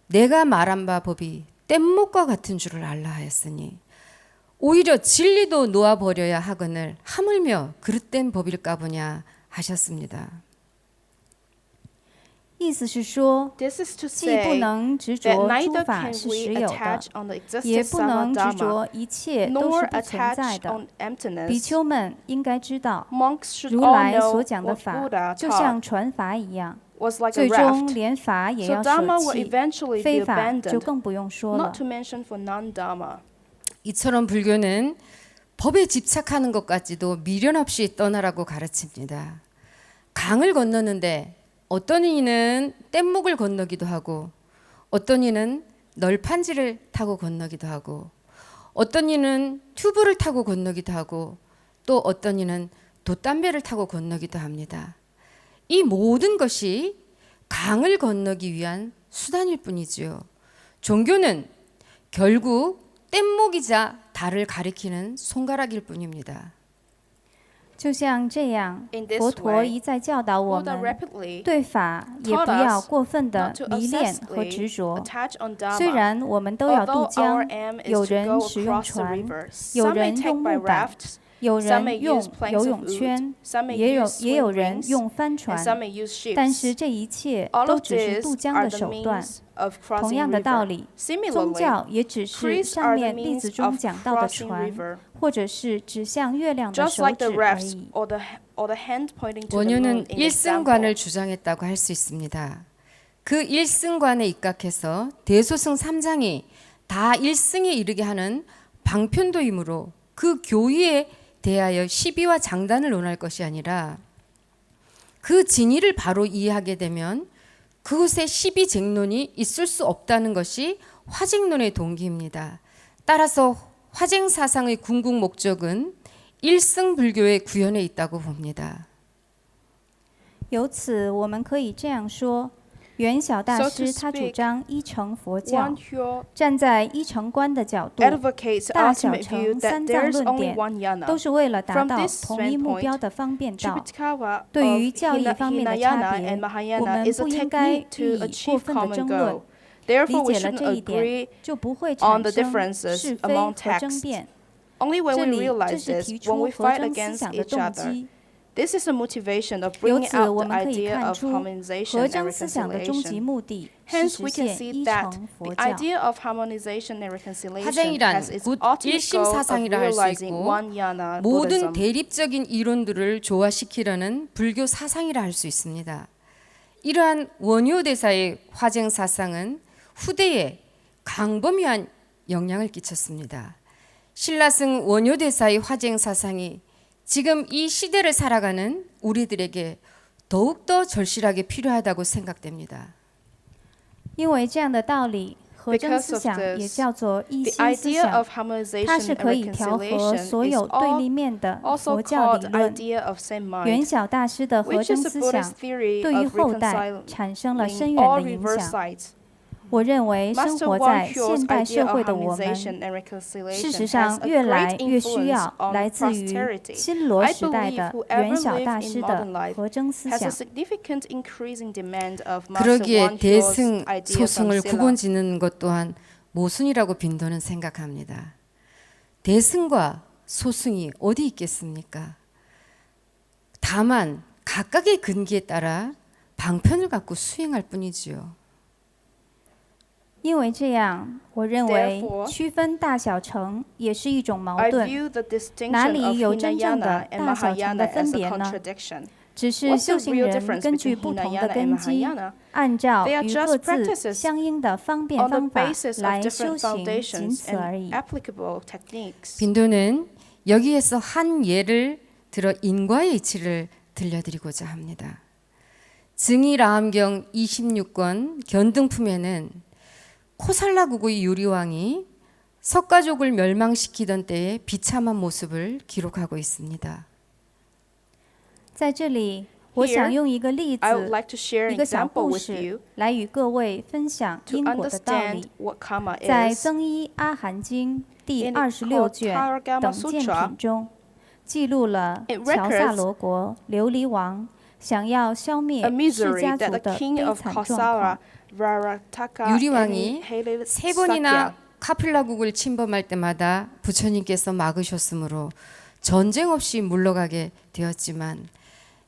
내가 말한 바 법이 뗏목과 같은 줄을 알라 하였으니 오히려 진리도 놓아버려야 하거늘 하물며 그릇된 법일까 보냐 하셨습니다. 意思是说， This is to 既不 say 能执 that 着诸 neither 法 can 是 we 实有的， attach on the 也 existence 不 of 能执 Dhamma, 着一切都 nor 是不存在 attach 的。 on 比 emptiness. 丘们应该知道， Monks should 如 all 来 know 所讲的 what 法 Buddha 就像 taught 船筏一样， was like a 最终 raft. 连法也 So 要舍 Dhamma will 弃， eventually 非 be 法就 abandoned, 更不用说了 not。to mention for non-Dhamma. 이처럼 불교는 법에 집착하는 것 같지도 미련 없이 떠나라고 가르칩니다. 강을 건너는데 어떤 이는 뗏목을 건너기도 하고 어떤 이는 널판지를 타고 건너기도 하고 어떤 이는 튜브를 타고 건너기도 하고 또 어떤 이는 돛담배를 타고 건너기도 합니다. 이 모든 것이 강을 건너기 위한 수단일 뿐이지요. 종교는 결국 뗏목이자 달을 가리키는 손가락일 뿐입니다. 就像这样 In，this 佛陀 way，一再教导我 Buddha 们， rapidly 对法也 taught 不要 us 过分的 not to 迷恋和 obsessively 执着。 attach on 虽 Dhamma. 然我们都要渡 Although our 江， aim is 有 to 人 go 使用 across the 船， river, 有 some may 人 take 用 by 木板， rafts, 有 some may 人用 use planks 游 of 泳 wood, 圈， some may 也 use 有 swing 人 rings, 用帆 and some 船。 may use 但是 ships. 这一切 All 都 of 只是渡 these 江 are 的 the 手段。 means of 同 crossing 样的道 river. 理，宗 Similarly, 教也只是 creeds 上 are the 面弟子 means 中 of 讲到的 crossing 船， river. 或者是指向月亮的 Just 手 like 指 the 而 rafts 已。 or the hand pointing to the moon 원효는 in example. 일승관을 주장했다고 할 수 있습니다. 그 일승관에 입각해서 대소승 3장이 다 일승에 이르게 하는 방편도이므로 그 교의에 대하여 시비와 장단을 논할 것이 아니라 그 진의를 바로 이해하게 되면 그곳에 시비쟁론이 있을 수 없다는 것이 화쟁론의 동기입니다. 따라서 화쟁사상의 궁극 목적은 일승불교의 구현에 있다고 봅니다. 由此，我们可以这样说：元晓大 So to 师他主 speak, 张依成佛教 One，Hyo 站在依成观的角度， advocates the 大小 ultimate view 乘 that 三 there 藏 is 论 only 点 one yana. 都是为了达 From 到 this 同一目 standpoint, 标的方便道。 Tripitaka 对 of 于教义方面的 Hinayana 差别， and 我 Mahayana 们 is a 不应该 technique 予 to 以过 achieve 分的 common 争论。 goal. Therefore, 理 we 解了 shouldn't 这一点 agree，就不会 on 产 the 生 differences 是非 among 和争 texts. 辩。 Only when 这 we 里这 realize 是 this, 提 when 出 we 和 fight 争思 against 想的 each 动 other. 机。 This is the motivation of 由 bringing 此， out 我 the 们可以 idea 看 of 出 harmonization 和 and 争思想的终极 reconciliation. 目的是 Hence, 实 we can 现 see 依 that 成佛 the 教。 idea of harmonization and reconciliation 화쟁이란 has its 곧 ultimate 일심 goal of 사상이라 할 수 realizing 있고 one yana 모든 Buddhism. 대립적인 이론들을 조화시키려는 불교 사상이라 할 수 있습니다. 이러한 원효대사의 화쟁 사상은 후대에 강범위한 영향을 끼쳤습니다. 신라승 원효대사의 화쟁 사상이 지금 이 시대를 살아가는 우리들에게 더욱더 절실하게 필요하다고 생각됩니다. 因为这样的道理，和争 Because 思 of 想也 this, 叫做一 The 心思 idea 想 of，它 harmonization 是 and 可以调和 reconciliation 所 is 有对立 all 面的 also 佛教 called 理 the 论。 idea of same 元 mind, 晓大师的和 which 争 is the 思 Buddhist 想 theory 对于 of 后代 reconciling 产生了深 all 远的影 reverse 响。 sides. 我认为生 Master 活 Wang 在 Huo's 现代 idea 社 of 会的我们， harmonization and 事 reconciliation 实 has 上 a 越 great 来越需 influence 要 on 来自于 posterity. 新罗 I 时代 believe 的 whoever 元晓大 live 师 in 的 modern life 和争思 has 想 a。significant increasing demand of Master 그러기에 Wang Huo's 대승 idea from 소승을 Silla. 구분짓는 것 또한 모순이라고 빈도는 생각합니다. 대승과 소승이 어디 있겠습니까? 다만 각각의 근기에 따라 방편을 갖고 수행할 뿐이지요. 因为这样，我认为 Therefore, 区分大小乘也是一种矛 I 盾， view the 哪 distinction 里 of 有真正的 Hinayana and 大小乘的 Mahayana 分 as a 别呢？ contradiction. 只是 What's 修 the 行 real 人 difference 根据 between 不同的 Hinayana and 根基， Mahayana? 按照 They are 与 just 各自 practices 相应的方便 On the 方法 basis of 来 different 修行，仅 foundations 此而 and 已。 applicable techniques. 빈도는 여기에서 한 예를 들어 인과의 이치를 들려드리고자 합니다. 증의라함경 26권 견등품에는 코살라국의 유리왕이 석가족을 멸망시키던 때의 비참한 모습을 기록하고 있습니다. 在这里，我 Here, 想用一个例 I would 子， like to share 一 an 个小 example 故 with 事 you 来与各位分享 to 因果的道 understand 理。 what karma 在 is. 增一阿含经第 In the 26卷 Kotaragama 等见 Sutra, 品中，记录了 it 乔萨 records 罗国琉璃王想要消灭 a 释 misery 家 that 族 the 的 king 悲 of 惨状 Kosara, 况。 Varataka, 유리왕이 and 세 번이나 Sakya 카필라국을 침범할 때마다 부처님께서 막으셨으므로 전쟁 없이 물러가게 되었지만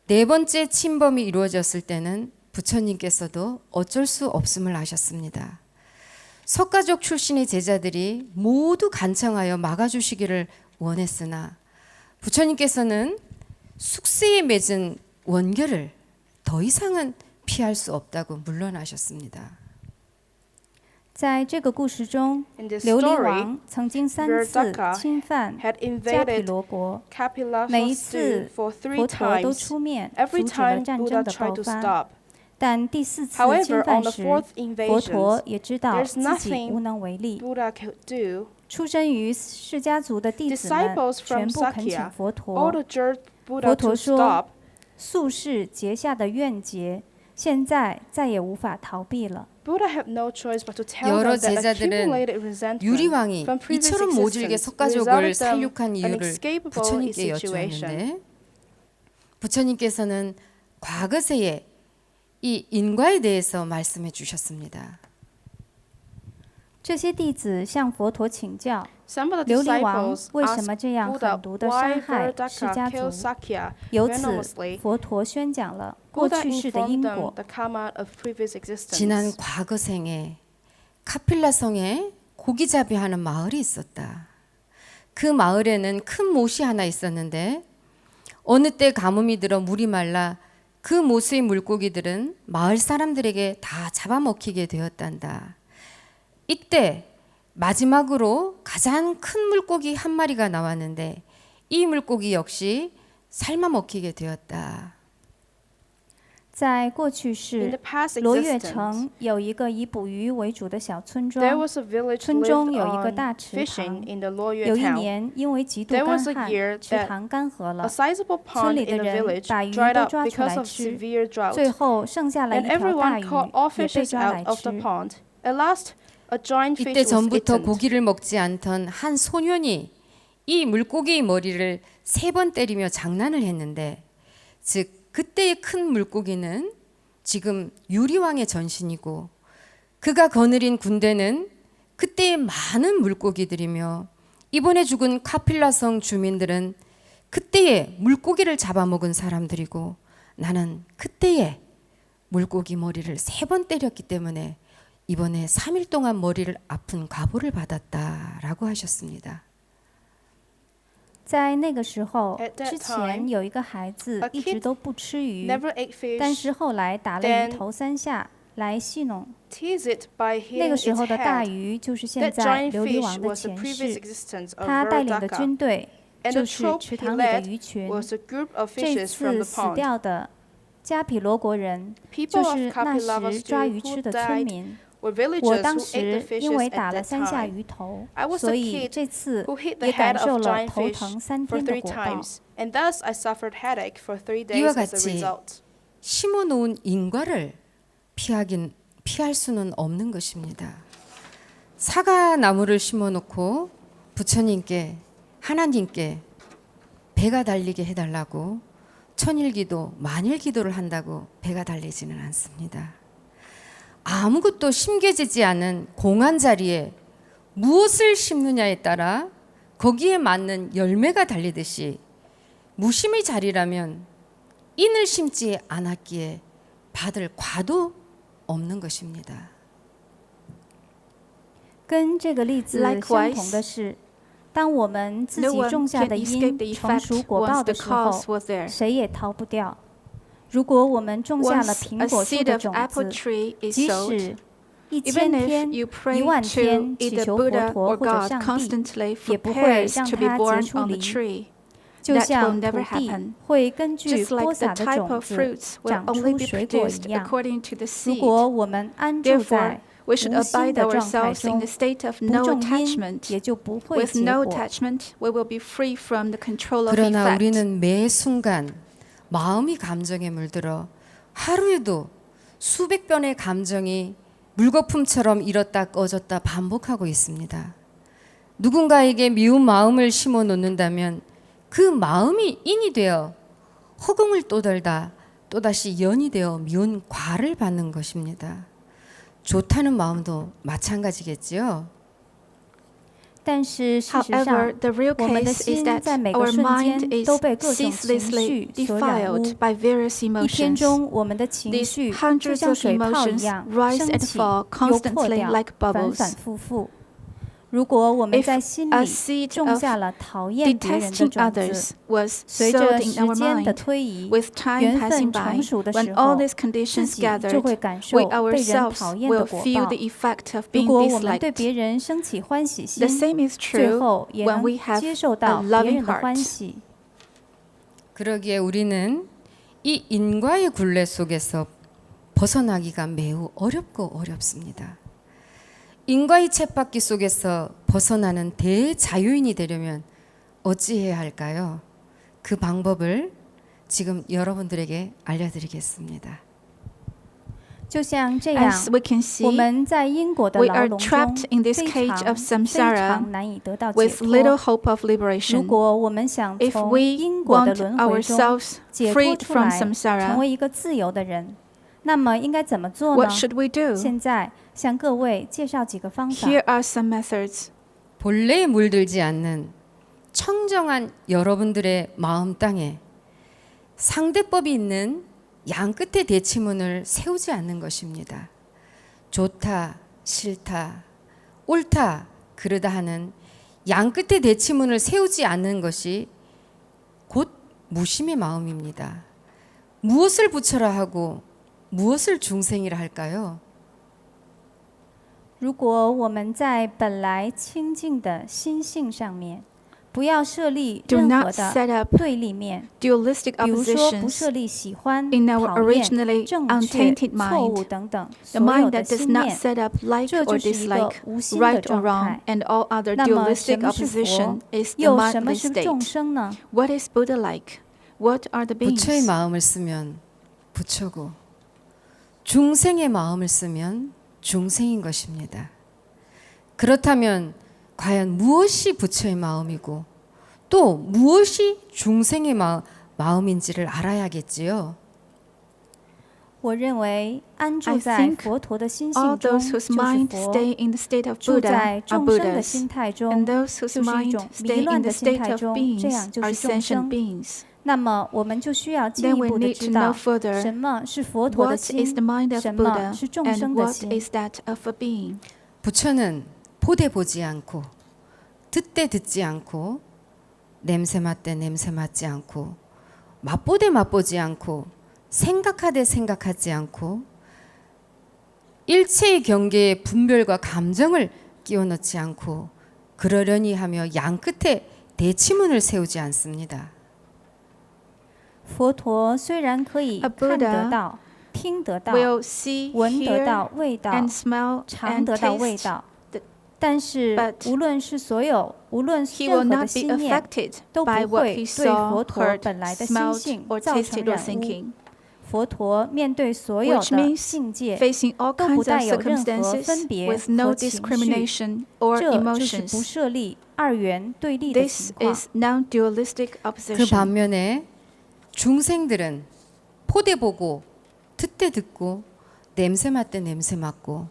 네 번째 침범이 이루어졌을 때는 부처님께서도 어쩔 수 없음을 아셨습니다. 석가족 출신의 제자들이 모두 간청하여 막아주시기를 원했으나 부처님께서는 숙세에 맺은 원결을 더 이상은 피할 수 없다고 물러나셨습니다. 在这个故事中， In this 琉璃 story, 王曾经3次 Varataka 侵犯 had 迦毗 invaded 罗国， Kapilavastu 每一次 for 3佛陀都 times. 出面 Every 阻止了 time 战 Buddha 争的 tried 爆 to 发。 stop. 但第4次侵 However, 犯 on the 时， fourth 佛陀 invasion, 也知道 there's 自己无能为力。 Buddha could do. 出身于释迦族的弟子们 Disciples 全 from 部恳请 Sakya 佛 ordered 陀， Buddha 佛陀 to 说 stop. 宿世结下的怨结，现在再也无法逃避了。 Buddha had no choice but to tell 여러 them that 제자들은 accumulated resentment 유리왕이 from previous 이처럼 모질게 existence 석가족을 resulted them 살육한 이유를 unescapable 부처님께 situation. 여쭈었는데 부처님께서는 과거세에 이 인과에 대해서 말씀해 주셨습니다. 这些弟子向佛陀请教， Some of the 琉璃王 disciples 为什么 asked 这样 Buddha 狠毒地 why 伤害释 Varataka 迦 killed 族？ Sakya 由此， venomously. 佛陀宣讲了过 Buddha 去世的 informed 因 them 果。 the karma of previous 지난 existence. 과거생에 카필라성에 고기잡이하는 마을이 있었다. 그 마을에는 큰 못이 하나 있었는데 어느 때 가뭄이 들어 물이 말라 그 못의 물고기들은 마을 사람들에게 다 잡아먹히게 되었단다. 이때 마지막으로 가장 큰 물고기 한 마리가 나왔는데 이 물고기 역시 삶아 먹히게 되었다. 在过去 In 世 the，past 罗越 existence, 城有一个以捕鱼为主的小村 there 庄。 was a village 村 lived 中有一个 on 大池 fishing 塘， in the Loyue 有一 town. 年因为极度 There 干 was a 旱， year 池 that 塘干涸 A 了， sizable 村 pond 里的 in the 人 village 把鱼 dried 都 up 抓出 because 来 of 吃， severe drought. 最后剩下了 And 一条大 everyone 鱼 caught all 也被 fishes 抓来 out of the 吃。 pond. At last, a giant 이때 fish was 전부터 eaten. 고기를 먹지 않던 한 소년이 이 물고기의 머리를 3번 때리며 장난을 했는데 즉 그때의 큰 물고기는 지금 유리왕의 전신이고 그가 거느린 군대는 그때의 많은 물고기들이며 이번에 죽은 카필라성 주민들은 그때의 물고기를 잡아먹은 사람들이고 나는 그때의 물고기 머리를 3번 때렸기 때문에 이번에 3일 동안 머리를 아픈 과보를 받았다라고 하셨습니다. 在那个时候 At that 之 time, 前有一个孩子 a 一直 kid 都不吃鱼， Never ate 但 fish. 是后来打了鱼 then 头3下来戏弄。 Tease it by 那 hitting 个时 its 候的大 head. 鱼就是现 That 在 giant 琉璃 fish 王的 was the 前 previous 世， existence of 他带领的 Varataka. 军队 And 就 the 是 troop 池 he 塘里的 led 鱼群。 was a group of 这 fishes from 次 the 死 pond. 掉的迦毗罗国人， People 就 of 是那时 Kapilavastu 抓鱼 who 吃的村 died 民。 were 我 villagers 当 who ate the 时因为 fishes 打 at 了 that 3下 time. 鱼头 I，was 所 the 以 kid 这次 who hit the 也感 head 受 of 了 giant 头 fish 疼3 for 天的 3果报。 times, and thus I suffered headache for 3 days 이와 as a 같이 result. 심어놓은 인과를 피할 수는 없는 것입니다. 사과나무를 심어놓고 부처님께 하나님께 배가 달리게 해달라고 천일기도 만일기도를 한다고 배가 달리지는 않습니다. 아무것도 심겨지지 않은 공한 자리에 무엇을 심느냐에 따라 거기에 맞는 열매가 달리듯이 무심의 자리라면 인을 심지 않았기에 받을 과도 없는 것입니다. 跟这个例子相 Likewise, 同的是，当我们自 no 己 one 种下 can 的 escape the 因成熟 effect 果报 once the 的时候， cause was there. 谁也逃不掉。如果我们种下了 Once 苹 a 果树 seed 的 of 种 apple 子， tree is 即 sowed, 使1000 even if 天、 you pray 10000 to 天祈 either 求佛 Buddha 陀 or 或者 God 上帝， constantly 也不会 prepares 让 to be 它结 born 出 on the 梨。 tree. 就 That 像 will 土 never 地 happen. 会根据 Just like 播 the 撒的 type 种 of 子 fruits will 长 only 出 be 水果 produced 一样。 according to the 如 seed. 果我们安住 Therefore, 在 we should 无心 abide 的状态 ourselves in 中， the state of 不 no 种因， attachment. 也就不会 With 结 no 果。 attachment, we will be free from the control of 그러나 effect. 우리는 매 순간 마음이 감정에 물들어 하루에도 수백 번의 감정이 물거품처럼 일었다 꺼졌다 반복하고 있습니다. 누군가에게 미운 마음을 심어 놓는다면 그 마음이 인이 되어 허공을 떠돌다 또다시 연이 되어 미운 과를 받는 것입니다. 좋다는 마음도 마찬가지겠지요. 但是事实 However, 上， the real 我们的 case is 心 that 在每个 our 瞬 mind 间 is 都被各种情 ceaselessly 绪所染污。 defiled by various 一天 emotions. 中，我们的情 These 绪就 hundreds 像 of 水泡一 emotions 样 rise 升 and 起 fall 又破 constantly 掉， like 反 bubbles. 反复复。如果我们 If 在心 a 里 seed 种 of 下了讨厌别人的 detesting 种子， others was 随着 sowed in 时 our 间的 mind, 推移， with time 缘 passing 分 by, 成熟的 when 时 all 候， these 自 conditions 己就 gathered, 会感受 we 被人 ourselves 讨厌的 will 果 feel 报 the。effect of 如 being 果我们对 disliked. 别人升起欢喜 The 心， same is 最 true 后也 when 能 we have 接受 a 到别 loving 人的欢 heart. 喜。 그러기에 우리는 이 인과의 굴레 속에서 벗어나기가 매우 어렵고 어렵습니다. 인과의 쳇바퀴 속에서 벗어나는 대자유인이 되려면 어찌해야 할까요? 그 방법을 지금 여러분들에게 알려드리겠습니다. 就像这样， As we can 我 see, 们在因果的 we 牢 are 笼中 trapped in this 非 cage 常 of 非 samsara 常难以得到解 with little 脱。 hope of 如 liberation. 果我们想 If 从 we 因果的 want 轮回中 ourselves 解脱 freed 出 from 来，成 samsara, 为一个自由的人，那么应该怎么做呢 what？ should we do? 现在向各位介绍几个方法。 Here are some methods. 본래에 물들지 않는 청정한 여러분들의 마음 땅에 상대법이 있는 양 끝에 대치문을 세우지 않는 것입니다. 좋다, 싫다, 옳다, 그르다 하는 양 끝에 대치문을 세우지 않는 것이 곧 무심의 마음입니다. 무엇을 부처라 하고 무엇을 중생이라 할까요? 如果我们在本来清净的心性上面，不要设立 Do 任何 not 的 set up 对立面， dualistic 比如说不 oppositions 设立喜欢、 in our 讨厌、 originally 正确、 untainted 错误 mind. 等等 The 所有 mind 的 that does 心 not 念。 set up like 这 or 就是一个 dislike, 无心的 right or 状 wrong, 态。 and all other 那么什 dualistic 么是 opposition 佛？ is the 又什么 mindless 是众 state. 生呢？ What is Buddha like? What are the 부처의 beings? 마음을 쓰면 부처고 중생의 마음을 쓰면 중생인 것입니다. 그렇다면 과연 무엇이 부처의 마음이고 또 무엇이 중생의 마음인지를 알아야겠지요. 我认为安住 I 在 think 佛陀的心 All 性中 those 就 whose 是 mind 佛， stay in the state of 住 Buddha 在 are 众生的 Buddhas, 心态中 and those whose 就是一 mind 种 stay 迷 in 乱 the 的心 state 态 of 中，这 beings 样就 are 是众 sentient 生。 beings. 那么我们就需要进 Then 一 we 步的 need 知 to 道 know further 什么是佛陀的 what is 心 the mind， of 什么 Buddha 是众 and 生的 what 心。 is that of a being. 부처는 보되 보지 않고 듣되 듣지 않고 냄새 맡되 냄새 맡지 않고 맛보되 맛보지 않고 생각하되 생각하지 않고 일체의 경계에 분별과 감정을 끼워 넣지 않고 그러려니 하며 양 끝에 대치문을 세우지 않습니다. 佛陀虽然可以 A 看得 Buddha 到、听得到、 Will see, 闻得 hear, 到味道、 and smell 尝 and 得到味 taste, 道 the-，但是 but 无论是he will 任何的 not be 心念， affected 都 by 不 what 会 he 对 saw, 佛陀 heard, 本来的心 smelled, 性 or 造成 tasted or 染污。 thinking. 佛陀面对所有 Which 的 means 境界， Facing all 都不 kinds 带 of 有任何 circumstances 分别 with no 和情绪， discrimination or 这就是不 emotions. 设立二元对立的 This 情况。 is non-dualistic 그 opposition. 반면에 중생들은 보되 보고 듣되 듣고 냄새 맡되 냄새 맡고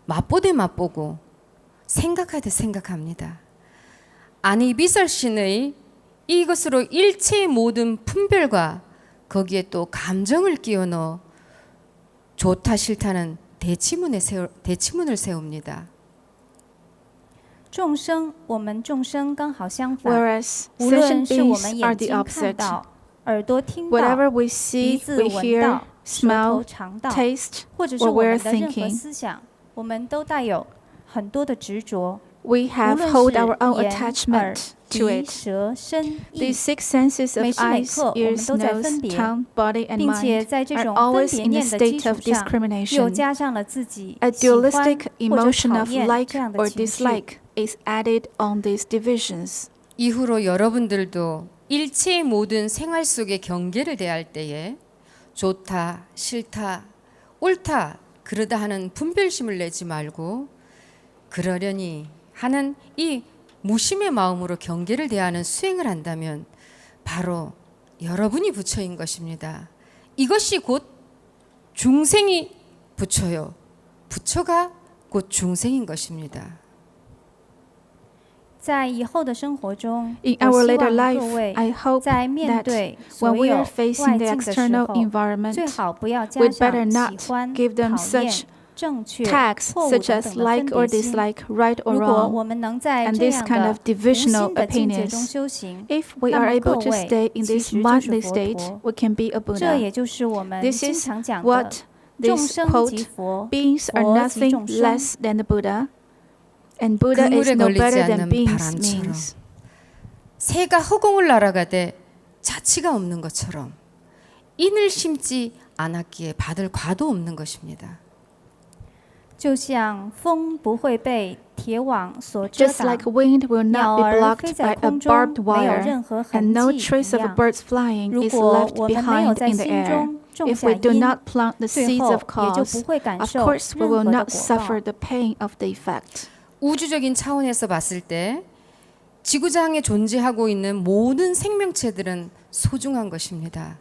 맛보되 맛보고 생각하되 생각합니다. 아니비설신의 이것으로 일체의 모든 분별과 거기에 또 감정을 끼워 넣어 좋다 싫다는 대치문을 세웁니다. 众生，我们众生刚好相反。 whereas 无论 sentient 是我们 beings are 眼 the 睛看 opposite. 到、耳朵听到、 Whatever we 鼻 see, 子 we 闻 hear, 到、舌头 smell, 尝到， taste, 或者是 or 我 we're 们的任何 thinking. 思想，我们都带有很多的执着。 We 无 have 论 hold 是 our own 眼、耳、 attachment to 鼻、 it. 舌、身、意， These six senses 每 of 时每 eyes, 刻我们 ears, 都在 nose, 分别， tongue, body, and 并且 mind 在这 are 种分 always 别 in a 念的基 state 础 of 上，又 discrimination. 加上了自己 A 喜欢 dualistic 或者 emotion 讨 of 厌 like 这样的 or 情绪。 dislike is added on these divisions. 이후로 여러분들도 일체의 모든 생활 속의 경계를 대할 때에 좋다, 싫다, 옳다, 그러다 하는 분별심을 내지 말고 그러려니 하는 이 무심의 마음으로 경계를 대하는 수행을 한다면 바로 여러분이 부처인 것입니다. 이것이 곧 중생이 부처요. 부처가 곧 중생인 것입니다. 在以后的生活中， In 我 our 希 later 望各 life, 位 I hope 在面 that 对所 when we 有 are 外 facing the 境的时 external 候， environment, 最好不要加 we'd better 上 not 喜欢、 give them 讨厌 such、正确、 tags 错误 such 等 as 等的 like 分 or 别心。 dislike, right or 如果我 wrong. 们能在 and 这 this 样 kind 的 of 无 divisional 心的境界 opinions. 中修行， If we 那 are 么 able 各 to 位 stay in 其 this 实就是 mindless 佛 state, 陀。 we can be a 这 Buddha. 也就是我们 This 经 is 常讲的 what 众 this 生 quote 即佛， beings are 佛即 nothing 众生。 less than the Buddha, and Buddha is 그물에 no 걸리지 better 않는 than beings 바람처럼. means. 새가 허공을 날아가되 자취가 없는 것처럼 인을 심지 않았기에 받을 과도 없는 것입니다. 就像风不会被铁网所遮 Just 挡， like wind will 鸟 not be 儿飞 blocked 在 by a 空中 barbed 没有 wire, 任何 and 痕 no 迹 trace 一 of a 样。 bird's flying 如 is 果 left 我们没有 behind 在 in the 心 air. 中种 If 下 we do 因， not plant the 最 seeds 后 of 也就 cause, 不会感 of 受 course we 任 will 何的 not 果 suffer 报。 the pain of the effect. 우주적인 차원에서 봤을 때 지구상에 존재하고 있는 모든 생명체들은 소중한 것입니다.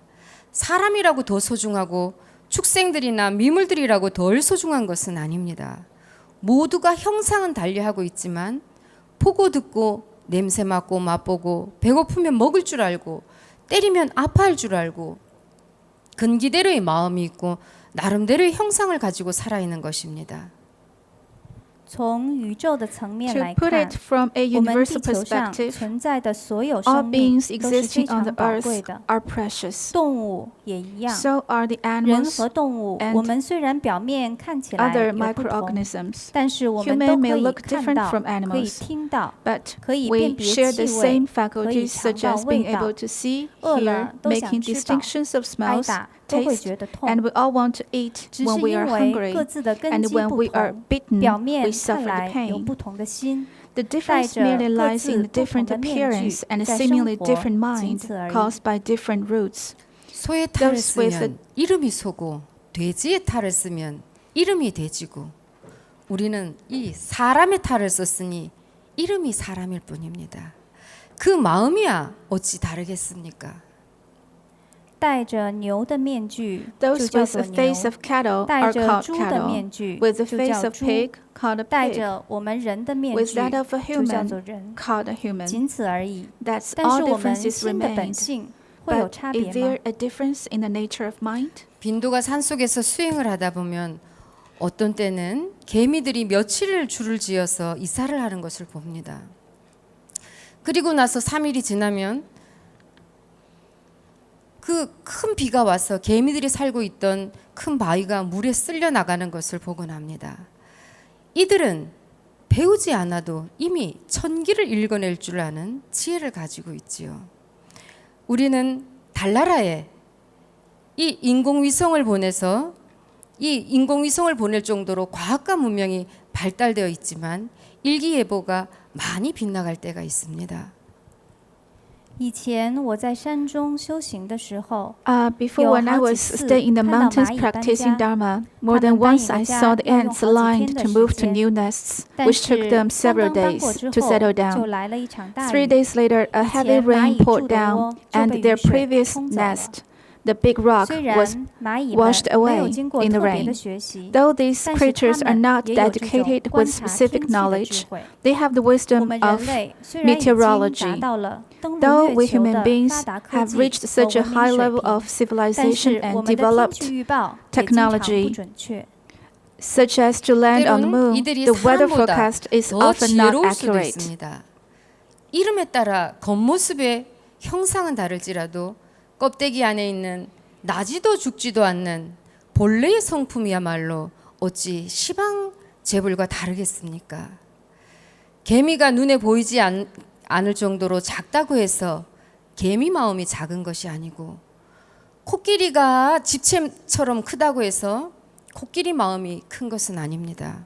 사람이라고 더 소중하고 축생들이나 미물들이라고 덜 소중한 것은 아닙니다. 모두가 형상은 달리하고 있지만 보고 듣고 냄새 맡고 맛보고 배고프면 먹을 줄 알고 때리면 아파할 줄 알고 근기대로의 마음이 있고 나름대로의 형상을 가지고 살아있는 것입니다. 从宇宙的层面 To 来 put 看， it from a 我们地 universal 球上 perspective, 存在的所有 all 生命 beings 都是非 existing on the 常宝贵 earth 的， are precious. 动物也一样。 So are the 人 animals, 和动物， and 我们虽然表面看起来 other 有不同， microorganisms, 但是我们 Human 都 may 可以 look 看 different 到， from 可以 animals, 听到， but 可以 we 辨别 share the 气味 same， 可以 faculties 尝 such 到 as 味 being 道 able，to see, 饿 hear, 了都想 making 吃饱， distinctions of 挨 smells, 打都会 taste, 觉得痛 and。we all want to eat 只 when 是 we 因 are 为 hungry, 各自的根 and 基 when 不 we are 同， bitten, 表 we 面 suffer 看 the 来有 pain. 不同的心， The 带 difference 着 merely 各 lies 自 in the 不同 different 的面具 appearance and a 在生 seemingly 活， different 仅 mind 此而已。 caused by different roots. 소의 탈을 Those with 쓰면 이름이 소고 돼지의 탈을 쓰면 이름이 돼지고 우리는 이 사람의 탈을 썼으니 이름이 사람일 뿐입니다. 그 마음이야 어찌 다르겠습니까? 戴着牛的面具就 Those 叫 with 做 a 牛， face of cattle 戴 are 着 called 猪的 cattle. 面具 With the 就 face 叫 of 猪， pig, called a 戴 pig. 着我们人的面 With 具 that of a 就叫做 human, 人， called a human. 仅此而已。 That's 但是 all 我们 differences 心的本 remained. 性会有 But 差 is 别吗 there？ a difference in the nature of mind? 빈도가 산속에서 수행을 하다 보면 어떤 때는 개미들이 며칠을 줄을 지어서 이사를 하는 것을 봅니다. 그리고 나서 3일이 지나면 그 큰 비가 와서 개미들이 살고 있던 큰 바위가 물에 쓸려 나가는 것을 보곤 합니다. 이들은 배우지 않아도 이미 천기를 읽어낼 줄 아는 지혜를 가지고 있지요. 우리는 달나라에 이 인공위성을 보내서 이 인공위성을 보낼 정도로 과학과 문명이 발달되어 있지만 일기예보가 많이 빗나갈 때가 있습니다. 以前我在山中修行的时候， Before when I was staying in the mountains practicing Dharma, more than once I saw the ants aligned to move to new nests, 但 which 是 took them 刚 several 刚搬 days 过之 to 后 settle 就 down. 来了一场大 3雨。 days later, a 以 heavy 前蚂 rain 蚁住 poured 的 down, 窝就 and 被 their 雨水 previous 冲走了。 nest, the big rock, 虽然 was 蚂蚁们 washed 没有 away 经过 in 特 the 别的 rain. 学习， Though these 但是他 creatures are 们 not 也有这种 educated 观 with 察天 specific 气的智 knowledge, 慧。 they have the 我 wisdom 们人 of 类虽然已经 meteorology. 达到了登 Though 陆 we 月球 human 的 beings 发达科 have 技 reached 和 such a 文 high 明水 level 平， of 但 civilization 是我 and 们的天 developed 气预报也经常 technology, 不准确。such as to land on the 때로는 moon, 이들이 the weather 사람보다 forecast is 더 often not 지혜로울 수도 accurate. 있습니다. 이름에 따라 겉모습의 형상은 다를지라도 껍데기 안에 있는 나지도 죽지도 않는 본래의 성품이야말로 어찌 시방 재물과 다르겠습니까? 개미가 눈에 보이지 않을 정도로 작다고 해서 개미 마음이 작은 것이 아니고 코끼리가 집채처럼 크다고 해서 코끼리 마음이 큰 것은 아닙니다.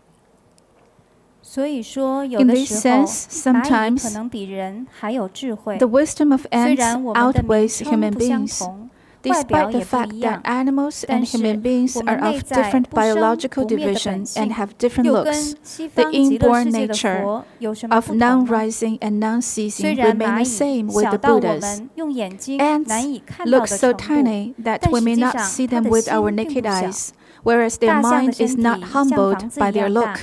所以说，有 In 的 this 时候， sense, 蚂蚁 sometimes 可能比人还有智慧。 the wisdom of 虽 ants 然我们的名 outweighs 称 human 不相 beings. 同，外 Despite 表 the 也不 fact 一 that 样， animals 但 and 是 human beings 我 are 们内 of 在 different 不生 biological 不灭的本 division and 性， have different 又 looks, 跟西 the 方极乐 inborn 世界的 nature 佛有什么 of 不同呢？ non-rising and 虽 non-ceasing 然 remain 蚂 the 蚁 same with 小 the 到我 Buddhas. 们用眼睛 Ants 难以看到 look 的 so 程度， tiny that 但 we 实 may 际 not 上 see 它 them 的 with 心 our 并 naked 不小。 eyes, whereas their 大象的 mind 身 is 体 not 像 humbled 房子 by 一 their 样 look. 大，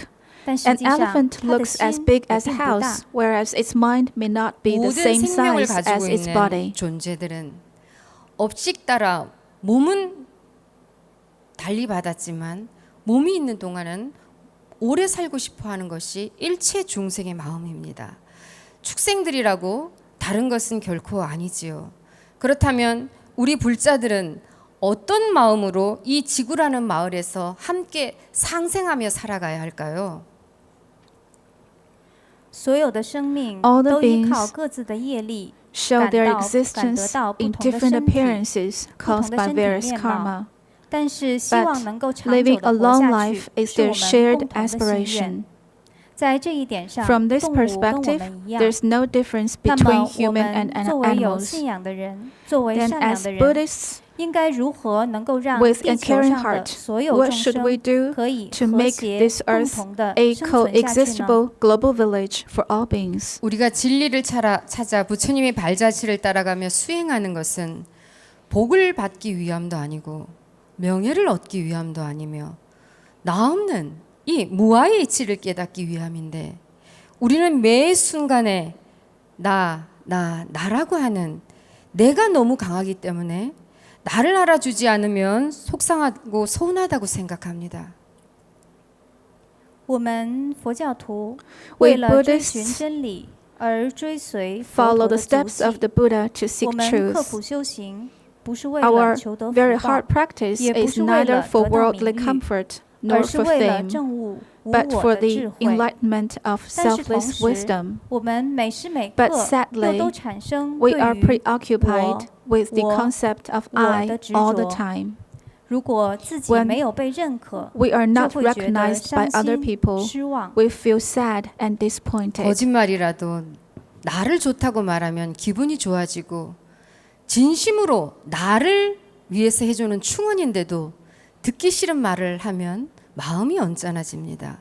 但实 An 际上 elephant 它的 looks as 心 big 也 as a 并不大。 house, whereas its mind may not be the 모든 same 생명을 size 가지고 as its 있는 body. 존재들은 업식 따라 몸은 달리 받았지만 몸이 있는 동안은 오래 살고 싶어 하는 것이 일체 중생의 마음입니다. 축생들이라고 다른 것은 결코 아니지요. 그렇다면 우리 불자들은 어떤 마음으로 이 지구라는 마을에서 함께 상생하며 살아가야 할까요? 所有的生命 All the 都依 beings 靠各自的业力， Show 感 their 到 existence 感得到不 in 同的 different 身体 appearances 不同 caused 的 by 身体 various 面貌。 karma. 但是希 But 望能够长久 living 的 a 活 long 下 life 去， is 是我 their 们 shared 共同的心愿。 aspiration. 在这一点上， From this 动物跟我 perspective, 们一样。 there's no difference 那 between 么，我 human and 们作为有 animals. 信仰的人，作为 Then, 善良 as 的人， Buddhists 应该如何能够让 with 地 a 球 caring 上的 heart, 所有 what 众 should 生 we do 可以 to 和 make 谐 this 共 earth 同的 a 生存下去呢？ coexistible global village for all beings? 우리가 진리를 찾아 부처님의 발자취를 따라가며 수행하는 것은 복을 받기 위함도 아니고 명예를 얻기 위함도 아니며 나 없는 이 무아의 이치를 깨닫기 위함인데 우리는 매 순간에 나라고 하는 내가 너무 강하기 때문에 나를 알아주지 않으면 속상하고 서운하다고 생각합니다. 我们佛教徒 We 为了追寻 Buddhists 真理而追随佛 Follow 陀 the 的足 steps of 迹。 the Buddha to 我 seek 们刻 truth. 苦修行，不是为了 Our 求得福 very 报 hard，practice 也不 is 是为 neither 了 for 得到 worldly 名誉， comfort 而 nor 是 for 为了 fame, 证悟无 but 我 for 的 the 智慧。 enlightenment of 但是同 selfless 时， wisdom. 我们每时每 But 刻 sadly, 又都产生 We 对 are 于 preoccupied with the 我 concept of 我 I 的执 all the 着。 time. 如果自己 When 没有被认可， We are 就 not 会觉得 recognized by 伤 other 心、 people. 失望。 We feel sad and disappointed. 거짓말이라도 나를 좋다고 말하면 기분이 좋아지고 진심으로 나를 위해서 해주는 충언인데도 듣기 싫은 말을 하면 마음이 언짢아집니다.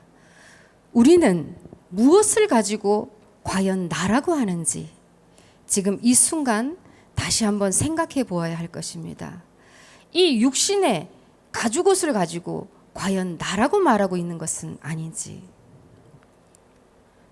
우리는 무엇을 가지고 과연 나라고 하는지 지금 이 순간 다시 한번 생각해 보아야 할 것입니다. 이 육신의 가죽옷을 가지고 과연 나라고 말하고 있는 것은 아닌지.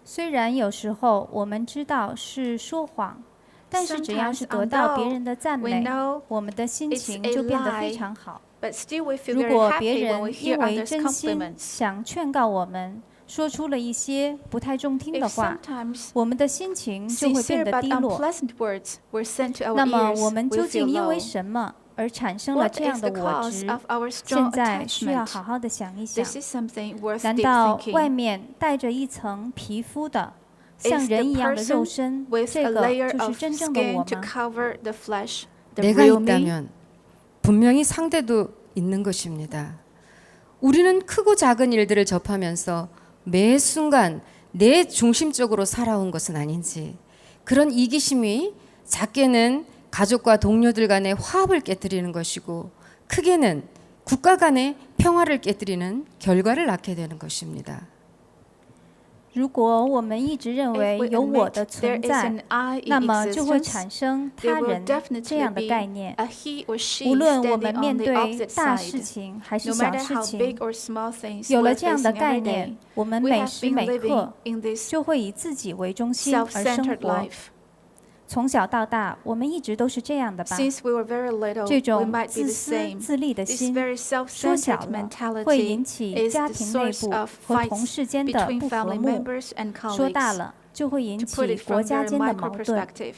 虽然有时候我们知道是说谎，但是只要是得到别人的赞 We 美， know 我们的心 it's 情 a 就变得非 lie, 常好。 but still we feel 如 very 果别 happy when we 人 hear 因为 others' 真心 compliments. 想劝告我们，说出了一些不太中听的 If 话， sometimes 我们的心情就会 sincere 变得 but 低落。 unpleasant words were sent to our 那么 ears, 我们 we 究 feel 竟因为 low. 什么而产生了 What 这样 is 的 the 我 cause 执？ of our 现 strong 在需要 attachment? 好好的想一想。 This is something worth 难 deep 道外 thinking. 面带着一层皮肤的， Is 像 the 人一样的肉 person 身， with 这 a 个 layer 就是 of 真正的我 skin to 吗？ cover the flesh, the 내가 real me? 있다면 분명히 상대도 있는 것입니다. 우리는 크고 작은 일들을 접하면서 매 순간 내 중심적으로 살아온 것은 아닌지 그런 이기심이 작게는 가족과 동료들 간의 화합을 깨뜨리는 것이고 크게는 국가 간의 평화를 깨뜨리는 결과를 낳게 되는 것입니다. 如果我们一直认 If 为 we 有我 admit 的 there 存 is 在， an I 那 in 么就会 existence, 产生 there 他 will 人这 definitely 样的 be 概念。 a he or she 无论我 standing 们 on 面 the 对 opposite 大事 side. 情还是 No 小 matter 事 how 情， big or small things 有 we're 了这样的 facing 概 every 念 day, 我们 we 每 have 时 been 每 living 刻 in this 就会以自己为中心而生 self-centered 活。 life. 从小到大，我们一直都是这样的吧？ Since we were very little, 这 we 种 might be 自 the 私 same. 自利的 This 心， very 说小 self-centered 了会引 mentality 起 is 家 the 庭内 source 部 of 和同 fights 事间的 between 不和 family 睦。 members and 说大 colleagues. 了，就会引 To put 起 it 国 from 家 very 间的 micro 矛盾。 perspective,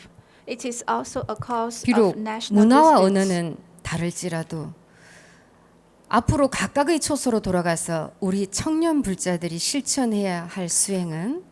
it is also a cause 비록 of national 문화와 disputes. 언어는 다를지라도 앞으로 각각의 초소로 돌아가서 우리 청년 불자들이 실천해야 할 수행은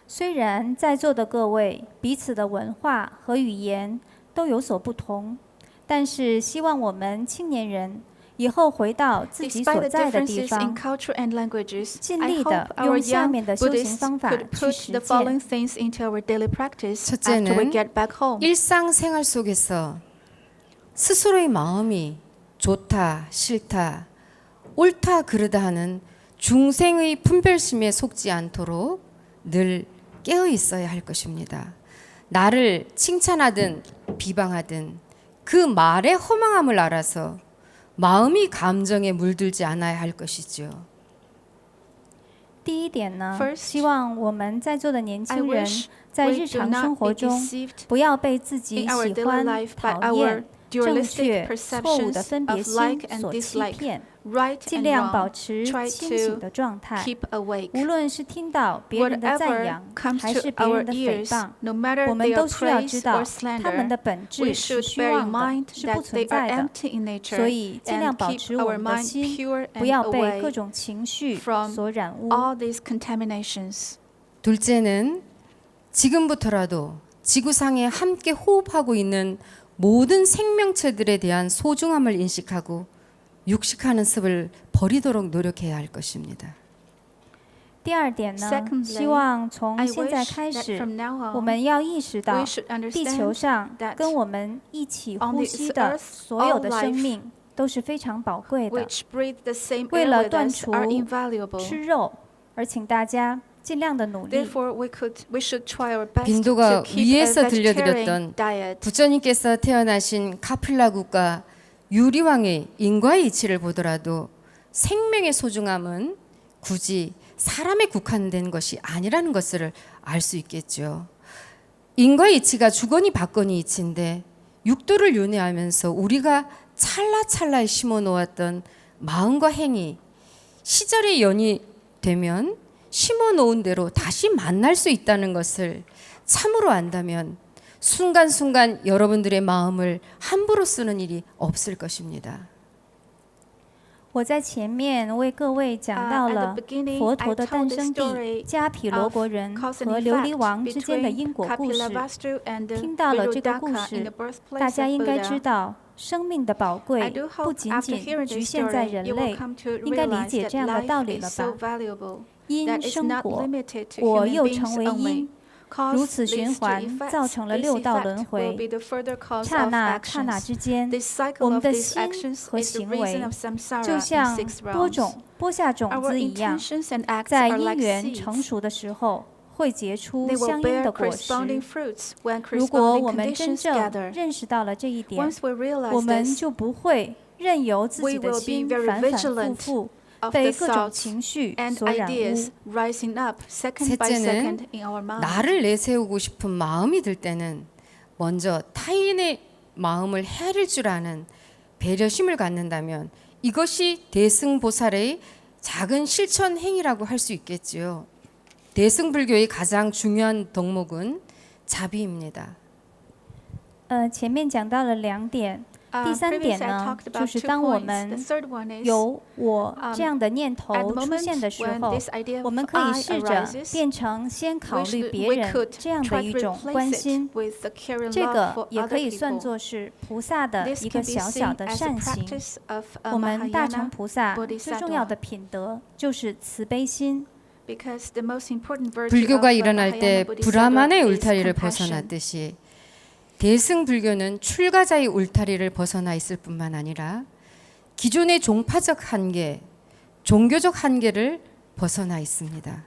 虽然在座的各位彼此的文化和语言都有所不同，但是希望我们青年人以后回到自己 Despite 所 the 在的地 differences in 方， culture and languages, 尽 I 力 hope 的 our 用下 young 面的修行 Buddhists 方法 could 去 put 实 the 践。 following things into our daily practice after we 첫째는 get back home. 일상생활 속에서 스스로의 마음이 좋다, 싫다, 옳다, 그르다 하는 중생의 분별심에 속지 않도록 늘 깨어 있어야 할 것입니다. 나를 칭찬하든 비방하든 그 말의 허망함을 알아서 마음이 감정에 물들지 않아야 할 것이죠. 第一点呢， First, 希望我们在座的年 I 轻人 wish 在 we 日 do 常生 not 活 be 中 deceived 不要被自己 in our 喜 daily 欢、 life by 讨 our 厌、正 dualistic 确、错误的 perceptions 分别 of 心 like and 所欺 dislike, 骗， right 尽 and 量保 wrong. 持 Try 清醒 to 的状态。 keep awake. 无论是听到别人的赞 Whatever 扬， comes 还 to 是别 our 人的诽 ears, 谤， no matter 我们 they 都 are 需要知 praise 道 or 他们的 slander, 本 we 质是 should 虚 bear in 妄的， mind 是不 that 存 they are 在的。 empty in nature 所以尽量 and 保 keep 持我 our 们的 mind 心 pure 不要 and 被各 away 种情绪 from 所染污。 all these contaminations. 둘째는 지금부터라도 지구상에 함께 호흡하고 있는 모든 생명체들에 대한 소중함을 인식하고 육식하는 습을 버리도록 노력해야 할 것입니다. 第二点呢， Secondly, 希望从 I 现在 wish 开 that 始， from now 我 on, 们要意识 we 到 should 地球 understand 上 that 跟我们一起 on 呼 this 吸的 earth, 所有的 all 生 life 命都是非常宝贵的。 which breathe the same 为 air 了 with 断 us 除 are invaluable. 吃肉，而请大家尽量的努力。 Therefore, we should try our best 빈도가 to keep a 위에서 vegetarian 들려드렸던 diet. 부처님께서 태어나신 카필라 국가 유리왕의 인과의 이치를 보더라도 생명의 소중함은 굳이 사람에 국한된 것이 아니라는 것을 알 수 있겠죠. 인과의 이치가 주거니 받거니 이치인데 육도를 윤회하면서 우리가 찰나찰나에 심어 놓았던 마음과 행위 시절의 연이 되면 심어 놓은 대로 다시 만날 수 있다는 것을 참으로 안다면 순간순간 여러분들의 마음을 함부로 쓰는 일이 없을 것입니다. 我在前面为各位讲到 At 了 the beginning, 佛 I 陀的 told 诞 the 生地 story 迦毗罗 of 国人 cause 和 and 琉璃 effect 王之间的 between 因果故事。 Kapilavastu and the 听到了这个故 Viruddhaka in 事 the，birthplace 大家 of 应该知 Buddha. 道生命的宝 I 贵 do 不 hope 仅 after 仅 hearing 局 this 限在 story, 人 you 类 will，come to 应该理 realize 解 that 这样的道 life 理了 is so 吧？ valuable, 因 that is 生 not 果， limited to 果 human 又 beings 成为 only. 因， Cause 如此 leads 循 to 环， effects. 造成了 This 六道 effect 轮 will 回。 be the further cause 刹 of 那刹那 actions. 之间， This 我 cycle 们 of 的 these 心 actions 和 is the 行 reason 为 of samsara 就 in 像 six 播 realms. 下种 Our 子一样， intentions and acts 在 are 因 like 缘成 seeds. 熟的时候，会结出 They will 相应 bear 的果实。 corresponding fruits when 如果 corresponding 我们真 conditions 正 gather. 认识到了这一点， Once we 我 realize 们 this, 就不会任由自己 we 的 will be 心 very 反反复 vigilant 复 of 被 the 各种 thoughts 情绪 and 所染污。 ideas rising up second by 셋째는 second in our mind. 나를 내세우고 싶은 마음이 들 때는 먼저 타인의 마음을 헤아릴 줄 아는 배려심을 갖는다면 이것이 대승보살의 작은 실천 행위라고 할 수 있겠지요. 대승불교의 가장 중요한 덕목은 자비입니다. 前面讲到了2点，第3点 Previously, I 呢， talked 就 about 是 2当我 points. 们 The third one is 有我这样的念 at 头 the 出现 moment 的时 when 候， this idea 我 of 们可以 I 试着 arises, 变成先考虑别 we 人 could 这样的 try 一 to 种关 replace 心 it。with the caring 这 love 个 for 也可 other 以算 people. 作是菩萨的 This 一个 can be 小小 seen 的 as a 善行。 practice of 我们大乘 Mahayana 菩萨 Bodhisattva 最重要的品德就是慈悲心。 because the most important virtue 불교가 of 일어날 때 Mahayana 브라만의 Bodhisattva is 울타리를 compassion. 벗어났듯이 대승불교는 출가자의 울타리를 벗어나 있을 뿐만 아니라 기존의 종파적 한계, 종교적 한계를 벗어나 있습니다.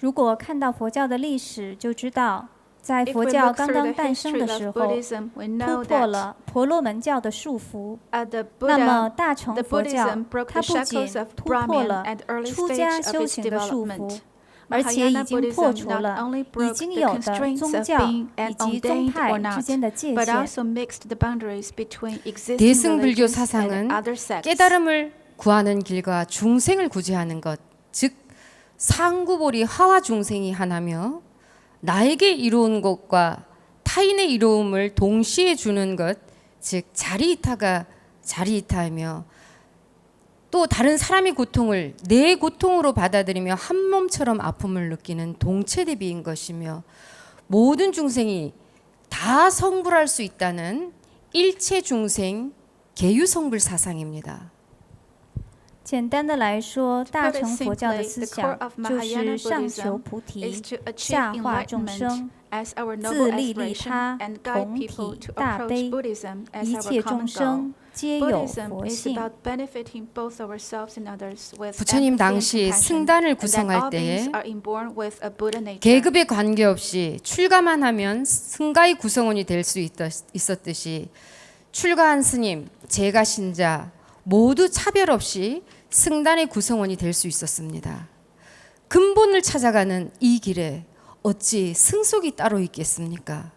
如果看到佛教的历史，就知道在 If 佛 we 教 look 刚 through 刚 the 诞生 history 的时 of 候， Buddhism, we 突 know 破 that 了婆罗门教的束缚。 the 那么 Buddha, 大乘 the 佛教 Buddhism broke 它 the 不仅 shackles of 突破 Brahman 了 at early 出家 stage of 修 its 行的束缚 development,，而且已 Mahayana 经破 Buddhism 除 not 了 only 已 broke 经 the 有的 constraints 宗 of 教 being 以 an 及宗 ordained 派 or 之 not, 间的界 but 限。 also mixed the boundaries between existing 대승불교 religions 사상은 and other sects. 깨달음을 구하는 길과 중생을 구제하는 것, 즉 상구보리 하와 중생이 하나며 나에게 이로운 것과 타인의 이로움을 동시에 주는 것, 즉 자리이타가 자리이타이며 또 다른 사람의 고통을 내 고통으로 받아들이며 한 몸처럼 아픔을 느끼는 동체대비인 것이며 모든 중생이 다 성불할 수 있다는 일체 중생 개유성불 사상입니다. 简单的来说， To 大 put it 乘佛教的 simply, 思 the core 想 of 就 Mahayana 是上求 Buddhism 菩提 is，to achieve 下化众 enlightenment 生， as our 自 noble 利利 aspiration 他， and guide 同 people 体 to 大 approach 悲， Buddhism as 一 our 切 common 众 goal. 生皆有 Buddhism 佛 is 性。 about benefiting both ourselves and others with 부처님 empathy and 당시 compassion, 승단을 and that 구성할 all beings 때에 are inborn with a Buddha nature. 계급에 관계없이 출가만 하면 승가의 구성원이 될 수 있었듯이 출가한 스님, 제가 신자 모두 차별 없이 승단의 구성원이 될 수 있었습니다. 근본을 찾아가는 이 길에 어찌 승속이 따로 있겠습니까?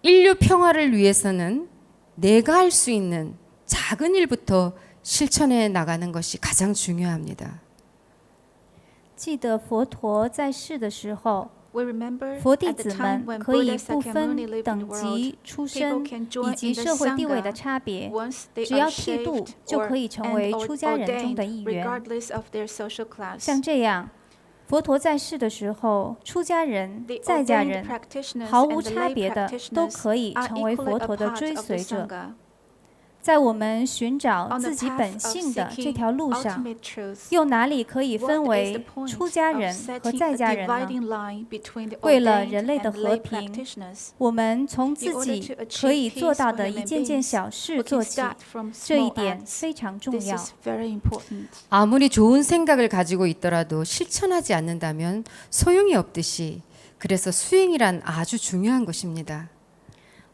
인류 평화를 위해서는 내가 할 수 있는 작은 일부터 실천해 나가는 것이 가장 중요합니다. 记得佛陀在世的时候， We remember 佛弟 at the 子 time 们 when 可以 Buddha 不分 Sakyamuni lived in 等 the world, 级、出 people 身 can 以 join 及 in the 社会地位的 Sangha 差别， once they 只 are 要剃度 shaved 就 or 可以成为 and 出家人中 ordained, 的一员。 regardless of their social class. 像这样，佛陀在世的时候，出家人 The、在家 ordained 人 practitioners 毫 and 无 the 差 lay 别的都 practitioners 可以 are 成为 equally 佛 a 陀的 part 追 of the 随者。 Sangha. 在我们寻找 On the 自己 path 本 of 性的这 seeking 条路上， ultimate truth, 又哪里可以 what 分 is 为 the point 出家 of 人和 setting 在 a 家人呢？ dividing line between the 为了 ordained 人类的 and 和 lay 平， practitioners? 我们从 In 自 order 己 to 可以 achieve 做 peace 到 for 的 human 一件件 beings, 小事 we 做 can 起， start from 这一 small 点 acts. 非常重 This 要。 is very important. 아무리 좋은 생각을 가지고 있더라도 실천하지 않는다면 소용이 없듯이 그래서 수행이란 아주 중요한 것입니다.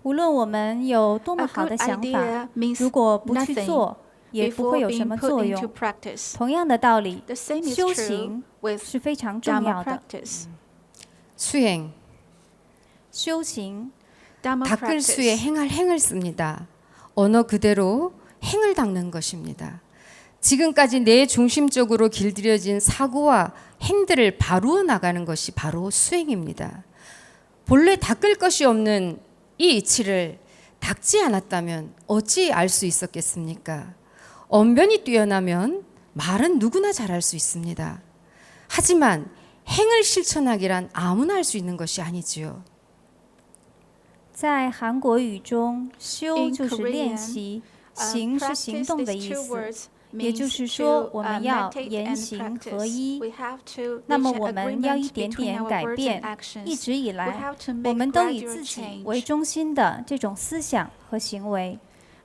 无论我们有多么 A 好的 good 想法， idea means 如果不去 nothing 做，也不 before 会有什 being 么 put 作 into 用。 practice. 同样的道理， The same is 修 true 行 with 是非常重 Dharma 要的。 practice. 수행, 修行 Dharma 닦을 수에 practice. 행할 행을 씁니다. 언어 그대로 행을 닦는 것입니다. 지금까지 내 중심적으로 길들여진 사고와 행들을 바루어 나가는 것이 바로 수행입니다. 본래 닦을 것이 없는 이 이치를 닦지 않았다면 어찌 알 수 있었겠습니까? 언변이 뛰어나면 말은 누구나 잘할 수 있습니다. 하지만 행을 실천하기란 아무나 할 수 있는 것이 아니지요. 在韩国语中，修 In 就是练 Korean, 习，行是行 practice 动的 these 意 two 思。 words 也就 means 是说 to 我们要 meditate 言 and 行合 practice. 一。 We have to 那么 reach 我 an 们要 agreement 一点 between 点 our 改 words 变 and actions. 一直以 We 来 have to 我 make 们都以 gradual 自己 change. 为中心的这种思想和行为， A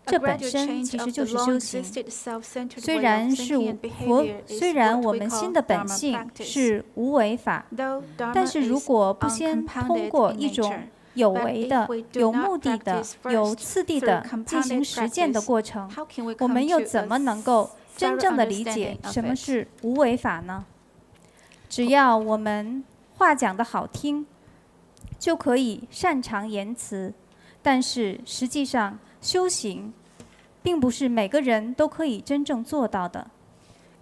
这本 gradual 身 change 其 of 实就 the 是 long 修行。 existed self-centered 虽 way 然 of 是 thinking and 佛， behavior 虽 is 然 what 我 we 们 call 心的本 Dharma 性 practice. 是无为法， Though 但 Dharma 是如 is 果不先通 uncompounded 过 in 一种 nature, 有 but 为 if 的 we、do 有 not 目的的 practice、有 first 次第 through 的进 compounded 行实践的 practice, 过程， how can we 我 come 们又 to 怎么 a 能够真 thorough 正的理解 understanding of 什么 it? 是无为法呢？只要我们话讲得好听，就可以擅长言辞，但是实际上修行并不是每个人都可以真正做到的。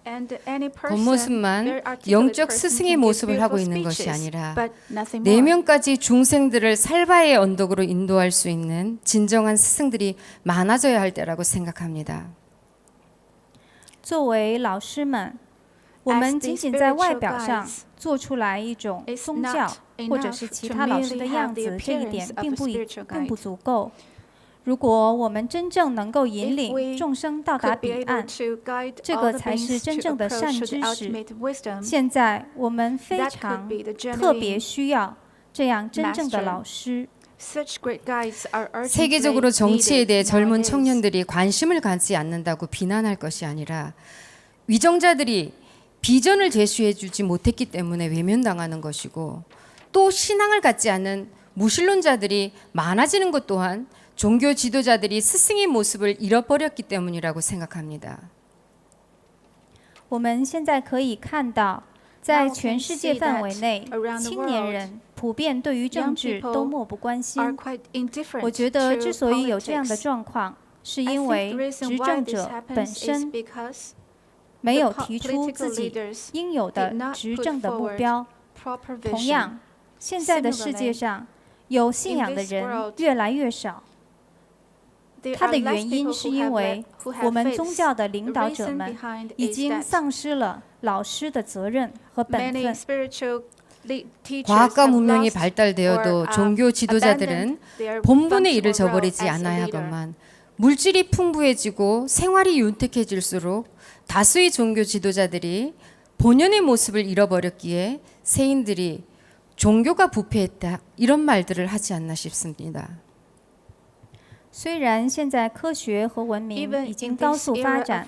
And any person, 겉모습만 very articulate 영적 person 스승의 can give 모습을 하고 beautiful 있는 것이 speeches, 아니라 but nothing more. 내면까지 중생들을 살바의 언덕으로 인도할 수 있는 진정한 스승들이 많아져야 할 때라고 생각합니다. 作为老师们，我们仅仅在外表上做出来一种宗教或者是其他老师的样子，这一点并不足够。如果我们真正能够引领众生到达彼岸，这个才是真正的善知识。现在我们非常特别需要这样真正的老师。 세계적으로 정치에 대해 젊은 청년들이 관심을 갖지 않는다고 비난할 것이 아니라 위정자들이 비전을 제시해 주지 못했기 때문에 외면당하는 것이고 또 신앙을 갖지 않는 무신론자들이 많아지는 것 또한 종교 지도자들이 스승의 모습을 잃어버렸기 때문이라고 생각합니다. 我们现在可以看到，在全世界范围内，青年人普遍对于政治都漠不关心。我觉得之所以有这样的状况，是因为执政者本身没有提出自己应有的执政的目标。同样，现在的世界上有信仰的人越来越少。它的原因是因为我们宗教的领导者们已经丧失了老师的责任和本分。 과학과 문명이 발달되어도 종교 지도자들은 본분의 일을 저버리지 않아야 하건만 물질이 풍부해지고 생활이 윤택해질수록 다수의 종교 지도자들이 본연의 모습을 잃어버렸기에 세인들이 종교가 부패했다 이런 말들을 하지 않나 싶습니다. 虽然现在科学和文明已经高速发展，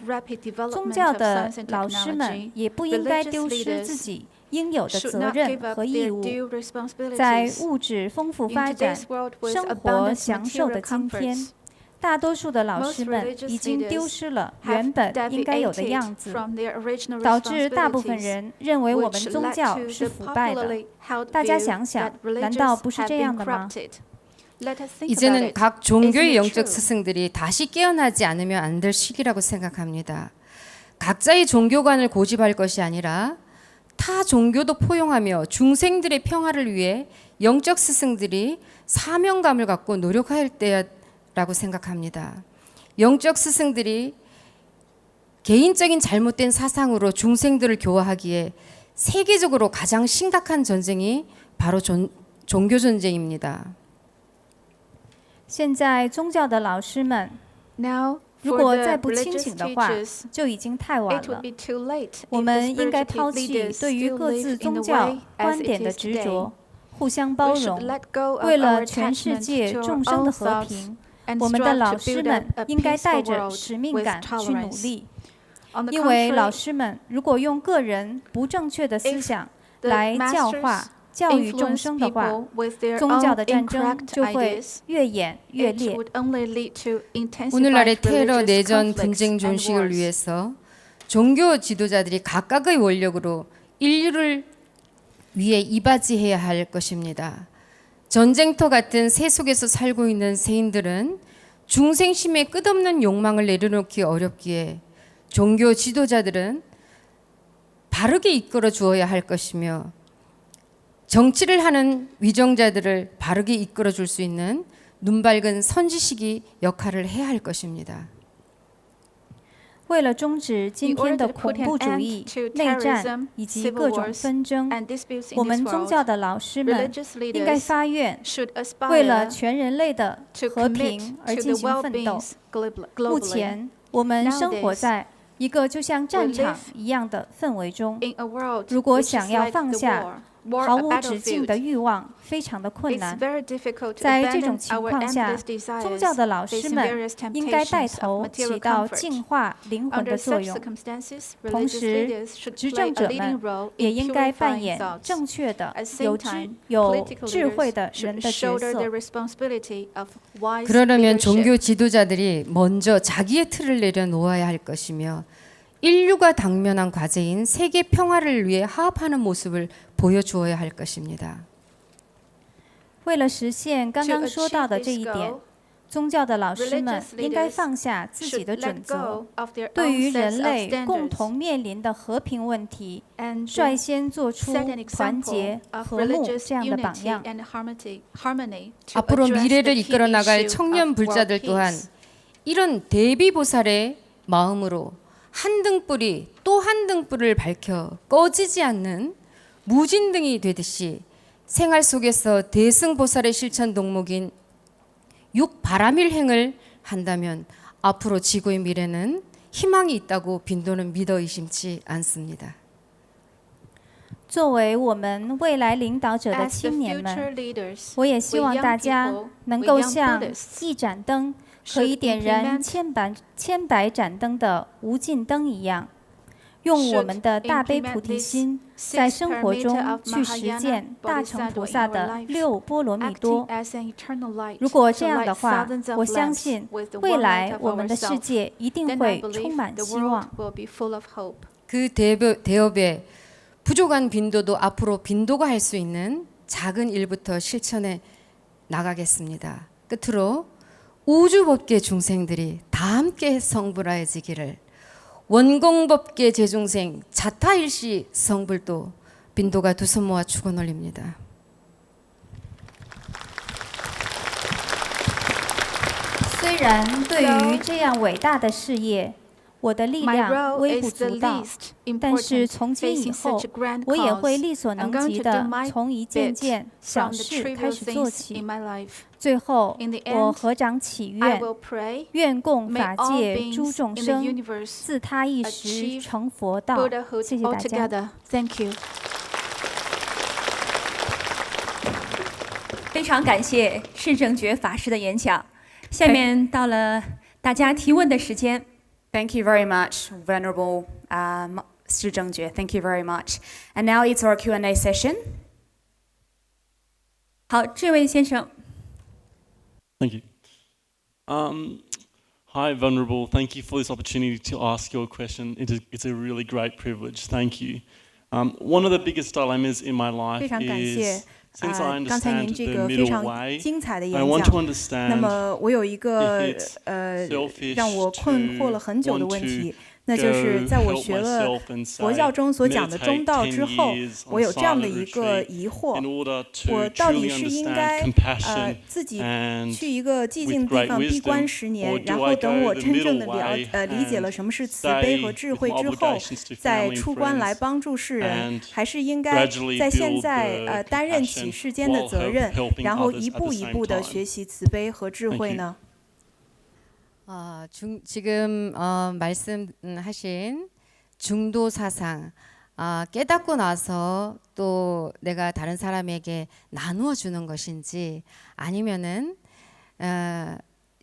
宗教的老师们也不应该丢失自己应有的责任和义务。在物质丰富发展、生活享受的今天，大多数的老师们已经丢失了原本应该有的样子，导致大部分人认为我们宗教是腐败的。大家想想，难道不是这样的吗？ 이제는 각 종교의 영적 스승들이 다시 깨어나지 않으면 안 될 시기라고 생각합니다. 각자의 종교관을 고집할 것이 아니라 타 종교도 포용하며 중생들의 평화를 위해 영적 스승들이 사명감을 갖고 노력할 때라고 생각합니다. 영적 스승들이 개인적인 잘못된 사상으로 중생들을 교화하기에 세계적으로 가장 심각한 전쟁이 바로 종교 전쟁입니다. 现在宗教的老师们，如果再不清醒的话，就已经太晚了。我们应该抛弃对于各自宗教观点的执着，互相包容。为了全世界众生的和平，我们的老师们应该带着使命感去努力。因为老师们如果用个人不正确的思想来教化、 教育众生的话，宗教的战争就会越演越烈。 오늘날의 테러, 내전, 분쟁 종식을 위해서 종교 지도자들이 각각의 원력으로 인류를 위해 이바지해야 할 것입니다. 전쟁터 같은 새 속에서 살고 있는 세인들은 중생심의 끝없는 욕망을 내려놓기 어렵기에 종교 지도자들은 바르게 이끌어 주어야 할 것이며 정치를 하는 위정자들을 바르게 이끌어 줄 수 있는 눈밝은 선지식이 역할을 해야 할 것입니다. 为了终止今天的恐怖主义、内战以及各种纷争，我们宗教的老师们应该发愿，为了全人类的和平而进行奋斗。目前，我们生活在一个就像战场一样的氛围中。如果想要放下 毫无止境的欲望非常的困难。在这种情况下，宗教的老师们应该带头起到净化灵魂的作用。同时，执政者们也应该扮演正确的、有智慧的人的角色。 그러려면 종교 지도자들이 먼저 자기의 틀을 내려놓아야 할 것이며 인류가 당면한 과제인 세계 평화를 위해 화합하는 모습을 보여주어야 할 것입니다. 为了实现刚刚说到的这一点，宗教的老师们应该放下自己的准则，对于人类共同面临的和平问题，率先做出团结、和睦这样的榜样。 앞으로 미래를 이끌어 나갈 청년 불자들 또한 이런 대비보살의 마음으로 한 등불이 또 한 등불을 밝혀 꺼지지 않는 무진등이 되듯이 생활 속에서 대승보살의 실천 동목인 육바라밀행을 한다면 앞으로 지구의 미래는 희망이 있다고 빈도는 믿어 의심치 않습니다. 作为我们未来领导者的青年们，我也希望大家能够像一盏灯 可以点燃千百盏灯的无尽灯一样，用我们的大悲菩提心，在生活中去实践大乘菩萨的六波罗蜜多。如果这样的话，我相信未来我们的世界一定会充满希望。 그 대업에 부족한 빈도도 앞으로 빈도가 할 수 있는 작은 일부터 실천해 나가겠습니다. 끝으로 우주법계 중생들이 다 함께 성불하여지기를, 원공법계 재중생 자타일시 성불도 빈도가 두 손 모아 축원 올립니다. 虽然对于这样伟大的事业，我的力 My 量 role 微不 is the 足道， least 但是 important 从今以 facing 后 such a grand，我也会 cause. 力所 I'm 能 going 及 to 的 do my 从一件 bit 件小 from the 事开 trivial 始做 things 起 in。my life. 最后 In the，我 end，合掌祈 I 愿， will pray, 愿供 may 法 all 界 beings 诸众 in the 生 universe 自他一时 achieve 成佛道。 Buddhahood 谢谢大家。 altogether. Thank you. 非常感谢释正觉法师的演讲。下面到了大家提问的时间。 Thank you very much, Venerable Shi Zhengjue. Thank you very much. And now it's our Q&A session. 好，这位先生。 Thank you. Hi, Venerable. Thank you for this opportunity to ask your question. It's a really great privilege. Thank you. One of the biggest dilemmas in my life 非常感谢 is, since I 刚才 understand 您这 the 个非 middle 常 way, 精彩的 I 演 want to 讲。那 understand 么我有一个 if it's selfish 让我困惑了很久的 to 问 want 题 to，那就是 go 在我 help 学了 myself and 佛 say, 教中所讲的中 meditate 道 10之后， years 我 on 有这样的 silent 一个 retreat 疑惑 in order to 我到底 truly 是应 understand 该 compassion 自己 and 去一个寂静 with 的地 great 方闭关 wisdom, 10年， or 然 do 后 I 等 go 我 the 真正的 middle way 理解了 and 什么是慈悲和 stay 智 with 慧 my 之后， obligations to 再 family and 出关来 friends 帮助世人， and 还是应该 gradually 在现 build 在 the 担任 compassion 起世间的 while 责任， helping 然后 others 一 at 步 the 一 same 步的 time. 学习慈悲和智 Thank 慧 you. 呢？ 지금 말씀하신 중도 사상, 깨닫고 나서 또 내가 다른 사람에게 나누어 주는 것인지, 아니면은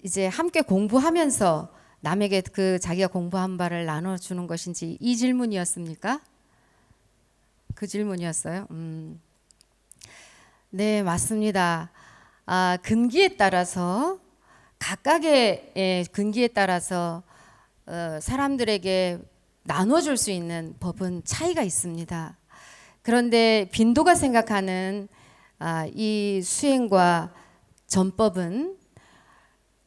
이제 함께 공부하면서 남에게 그 자기가 공부한 바를 나눠 주는 것인지, 이 질문이었습니까? 그 질문이었어요. 네, 맞습니다. 근기에 따라서 각각의 근기에 따라서 사람들에게 나눠줄 수 있는 법은 차이가 있습니다. 그런데 빈도가 생각하는 이 수행과 전법은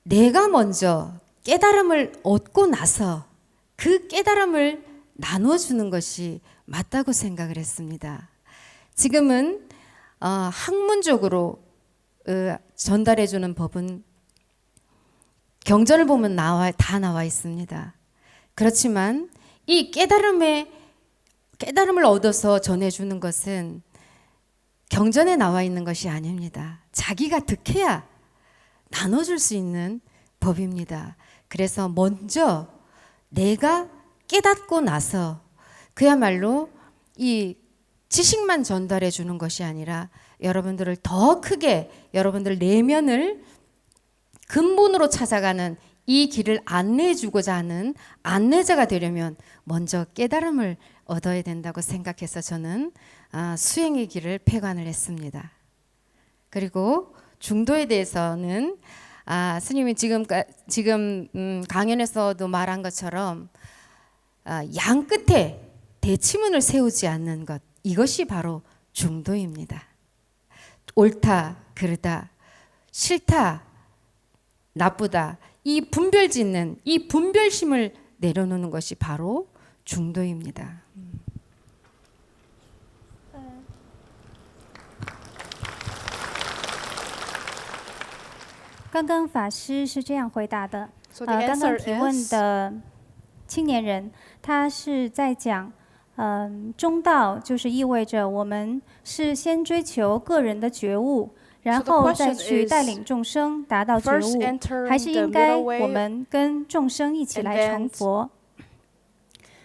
내가 먼저 깨달음을 얻고 나서 그 깨달음을 나눠주는 것이 맞다고 생각을 했습니다. 지금은 학문적으로 전달해주는 법은 경전을 보면 다 나와 있습니다. 그렇지만 이 깨달음을 얻어서 전해주는 것은 경전에 나와 있는 것이 아닙니다. 자기가 득해야 나눠줄 수 있는 법입니다. 그래서 먼저 내가 깨닫고 나서 그야말로 이 지식만 전달해 주는 것이 아니라 여러분들을 더 크게, 여러분들 내면을 근본으로 찾아가는 이 길을 안내해 주고자 하는 안내자가 되려면 먼저 깨달음을 얻어야 된다고 생각해서 저는 수행의 길을 폐관을 했습니다. 그리고 중도에 대해서는 스님이 지금 강연에서도 말한 것처럼 양 끝에 대치문을 세우지 않는 것, 이것이 바로 중도입니다. 옳다, 그르다, 싫다, 나쁘다, 이 분별 짓는 이 분별심을 내려놓는 것이 바로 중도입니다. 刚刚法师是这样回答的。 So the 刚刚 answer 提问 is 的青年人，他是在讲，中道就是意味着我们是先追求个人的觉悟，然 So the 后再 question 去 is 带领众生达到觉 first 悟， enter 还是 the 应该 middle way 我们跟众生一起 and 来成 then 佛？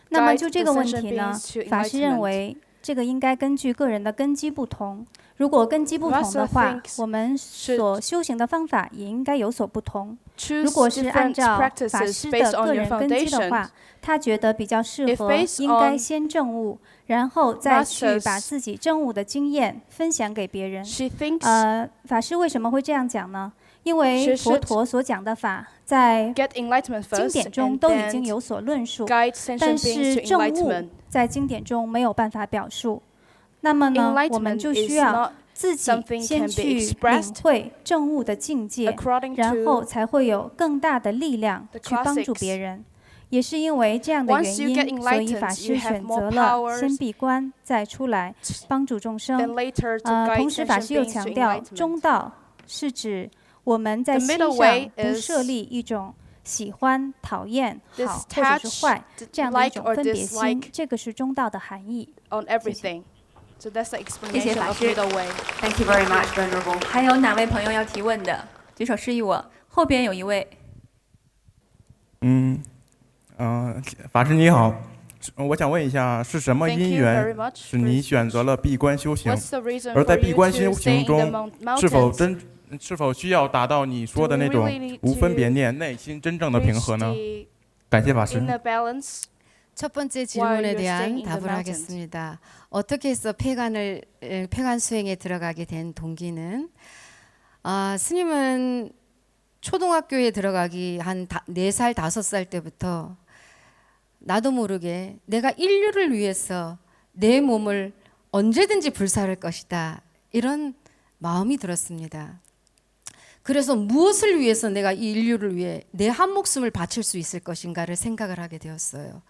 那么 guide 就这 the 个问 sentient 题呢 beings，to 法师认 enlightenment 为这个应该根据个人的根基不同。如果根基不同 Master 的话， thinks 我们所修行的方法也应该有所不同。 choose 如果是按 different 照法 practices 师 based 的 on 个 your 人根基的 foundation. 话，他觉得比较适 If 合 based 应该 on 先证悟，然后再去 Masters 把自己证悟的经验分享给别人。 She thinks 法师为什么会这样讲呢？因 She 为 should 佛陀所讲的法在 get enlightenment 经 first 典中 and 都已经 then 有所论述， guide 但 sentient beings 是 to 证悟 enlightenment. 在经典中没有办法表述。那么呢，我们就需要自己先去领会证悟的境界，然后才会有更大的力量去帮助别人。也是因为这样的原因，所以法师选择了先闭关，再出来帮助众生。同时，法师又强调，中道是指我们在心上不设立一种喜欢、讨厌、好或者是坏这样的一种分别心，这个是中道的含义。谢谢法师。Thank you very much, Venerable. 还有哪位朋友要提问的？举手示意我。后边有一位。法师你好，我想问一下，是什么因缘使你选择了闭关修行？而在闭关修行中，是否需要达到你说的那种无分别念、内心真正的平和呢？感谢法师。 첫 번째 질문에 대한 답을 하겠습니다. 어떻게 해서 폐관 수행에 들어가게 된 동기는 스님은 초등학교에 들어가기 한 4살, 5살 때부터 나도 모르게 내가 인류를 위해서 내 몸을 언제든지 불사할 것이다. 이런 마음이 들었습니다. 그래서 무엇을 위해서 내가 이 인류를 위해 내 한 목숨을 바칠 수 있을 것인가를 생각을 하게 되었어요.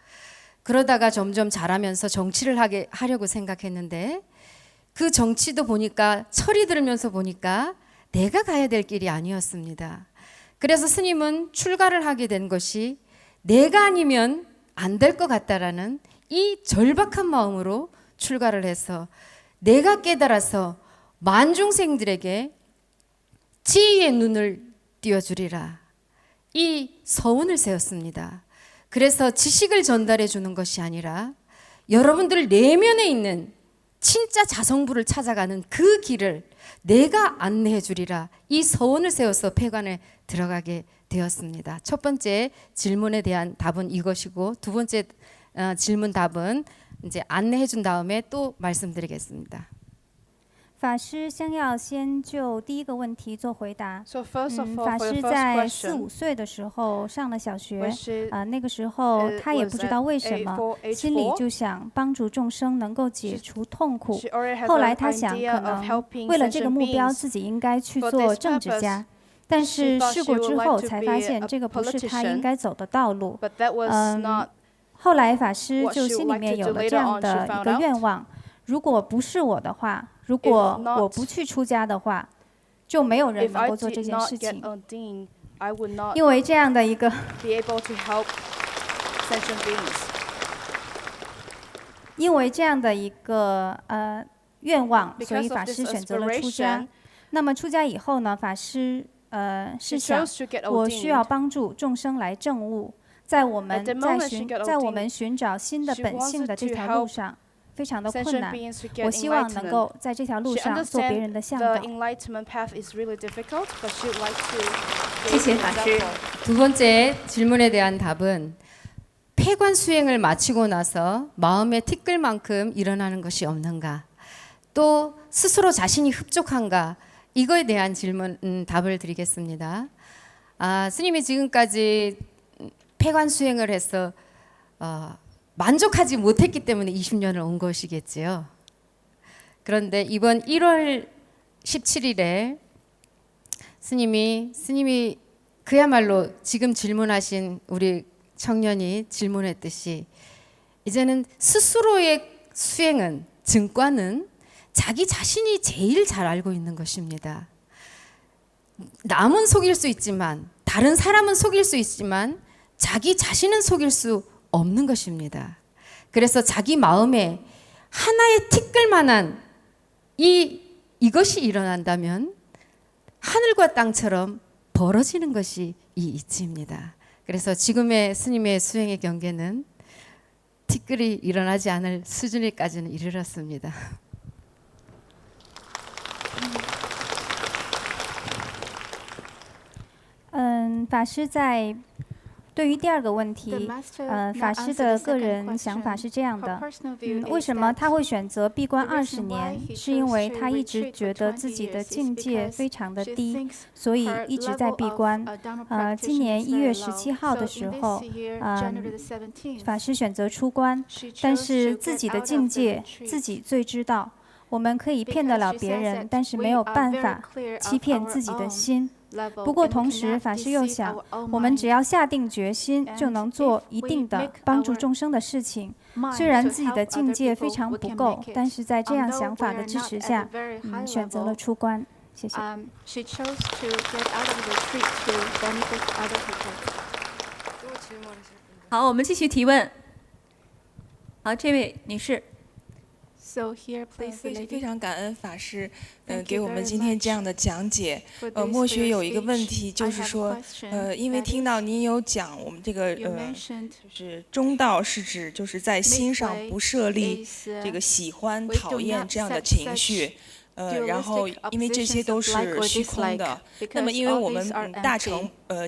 그러다가 점점 자라면서 정치를 하려고 생각했는데 그 정치도 보니까 철이 들면서 보니까 내가 가야 될 길이 아니었습니다. 그래서 스님은 출가를 하게 된 것이 내가 아니면 안 될 것 같다라는 이 절박한 마음으로 출가를 해서 내가 깨달아서 만중생들에게 지혜의 눈을 띄워주리라. 이 서운을 세웠습니다. 그래서 지식을 전달해 주는 것이 아니라 여러분들 내면에 있는 진짜 자성부를 찾아가는 그 길을 내가 안내해 주리라. 이 서원을 세워서 폐관에 들어가게 되었습니다. 첫 번째 질문에 대한 답은 이것이고 두 번째 질문 답은 이제 안내해 준 다음에 또 말씀드리겠습니다. 法师先要先就第一个问题做回答。法 for 师 the 在 first 4、 5 question, 岁的时候上了小学， which 那个时候他也 was 不知道为什 at 么， age 心里 4. 就想帮助众生能够解除痛苦。 She already had 后来 an 他想， idea 可 of 能 helping 为了这个 sentient 目标， beings. 自己应该去 For 做 this 政治 purpose, 家。但 she 是 thought 试 she 过 would 之 like 后 to 才 be 发现 a 这个不是他 politician, 应该走的道路。 but that was not 后来法师 what 就 she 心 would 里面 like 有 to do 了 later 这样 on. 的 She 一 found 个 out 愿望：如果不是我的话，如果 not 我不去出家的话，就没有人 if 能 I 够做这 did 件 not 事 get 情。 ordained, I would not 因为这样的一个 be able to help sentient beings. 因为这样的一个愿望，所 Because 以 of 法 this 师选择了出家 aspiration,。那么出家以后呢，法师是 she 想 chose to get 我需要 ordained. 帮助众生来证悟，在我们 At the moment she got 在我 ordained, 们寻找新的 she 本性的 wanted 这 to 条路 help 上非常的困 Sentient 难。 beings to 我 get 希望能 enlightenment. 够在这条路 She 上做别人的 understands 向 the 导。 enlightenment path is really difficult, but she would like to 谢 give 谢 an 法师。 example. 두 번째 질문에 대한 답은 폐관 수행을 마치고 나서 마음에 티끌만큼 일어나는 것이 없는가, 또 스스로 자신이 흡족한가, 이거에 대한 질문 답을 드리겠습니다. 스님이 지금까지 폐관 수행을 해서 만족하지 못했기 때문에 20년을 온 것이겠지요. 그런데 이번 1월 17일에 스님이 그야말로 지금 질문하신 우리 청년이 질문했듯이 이제는 스스로의 수행은 증과는 자기 자신이 제일 잘 알고 있는 것입니다. 남은 속일 수 있지만 다른 사람은 속일 수 있지만 자기 자신은 속일 수 없는 것입니다. 그래서 자기 마음에 하나의 티끌만한 이것이 일어난다면 하늘과 땅처럼 벌어지는 것이 이 이치입니다. 그래서 지금의 스님의 수행의 경계는 티끌이 일어나지 않을 수준에까지는 이르렀습니다. 法师在对于第二个问题， 法师的个人想法是这样的，为什么他会选择闭关20年？是因为他一直觉得自己的境界非常的低，所以一直在闭关。今年1月17号的时候，法师选择出关，但是自己的境界自己最知道。我们可以骗得了别人，但是没有办法欺骗自己的心。不过同时，法师又想，我们只要下定决心，就能做一定的帮助众生的事情。虽然自己的境界非常不够，但是在这样想法的支持下，选择了出关。谢谢。好，我们继续提问。好，这位女士。非常感恩法师，给我们今天这样的讲解。莫学有一个问题，就是说，因为听到您有讲我们这个就是中道是指就是在心上不设立这个喜欢、讨厌这样的情绪。然后因为这些都是虚空的，那么因为我们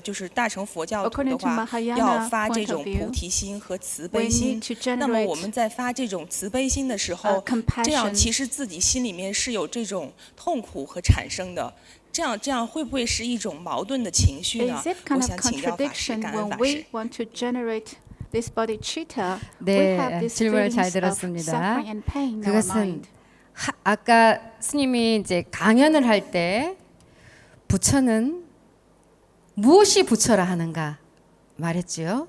就是大乘佛教徒的话，要发这种菩提心和慈悲心。那么我们在发这种慈悲心的时候，这样其实自己心里面是有这种痛苦和产生的。这样会不会是一种矛盾的情绪呢？我想请教法师，感恩法师。 네, 질문을 잘 들었습니다. 그것은 아까 스님이 이제 강연을 할 때 부처는 무엇이 부처라 하는가 말했지요.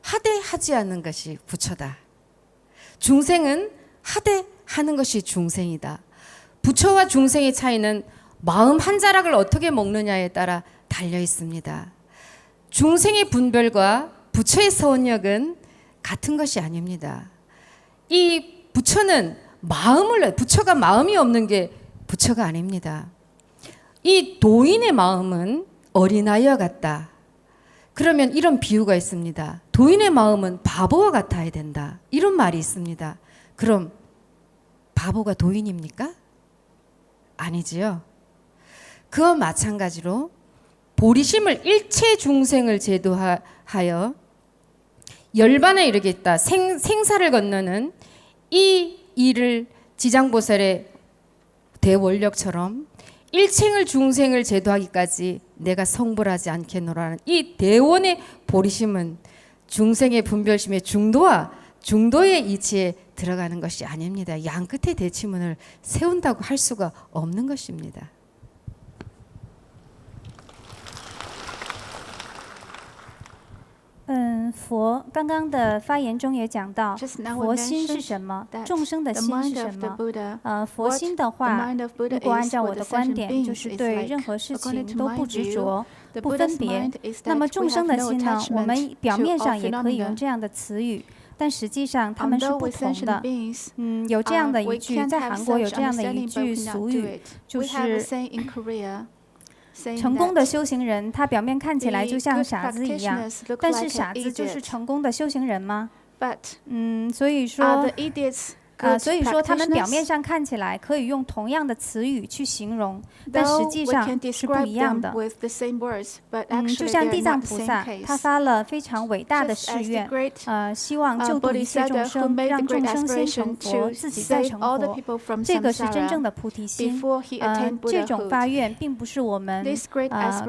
하대하지 않는 것이 부처다. 중생은 하대하는 것이 중생이다. 부처와 중생의 차이는 마음 한 자락을 어떻게 먹느냐에 따라 달려 있습니다. 중생의 분별과 부처의 서원력은 같은 것이 아닙니다. 이 부처는 부처가 마음이 없는 게 부처가 아닙니다. 이 도인의 마음은 어린아이와 같다. 그러면 이런 비유가 있습니다. 도인의 마음은 바보와 같아야 된다. 이런 말이 있습니다. 그럼 바보가 도인입니까? 아니지요. 그와 마찬가지로 보리심을 일체 중생을 제도하여 열반에 이르겠다. 생사를 건너는 이 일을 지장보살의 대원력처럼 일생을 중생을 제도하기까지 내가 성불하지 않겠노라는 이 대원의 보리심은 중생의 분별심의 중도와 중도의 이치에 들어가는 것이 아닙니다. 양끝에 대치문을 세운다고 할 수가 없는 것입니다. 佛刚刚的发言中也讲到，佛心是什么？众生的心是什么？佛心的话，如果按照我的观点，就是对任何事情都不执着、不分别。那么众生的心呢？我们表面上也可以用这样的词语，但实际上它们是不同的。有这样的一句，在韩国有这样的一句俗语，就是成功的修行人，他表面看起来就像傻子一样，但是傻子就是成功的修行人吗？所以说他们表面上看起来可以用同样的词语去形容，但实际上是不一样的。就像地藏菩萨，他发了非常伟大的誓愿，希望救度一切众生，让众生先成佛，自己再成佛。这个是真正的菩提心。这种发愿并不是我们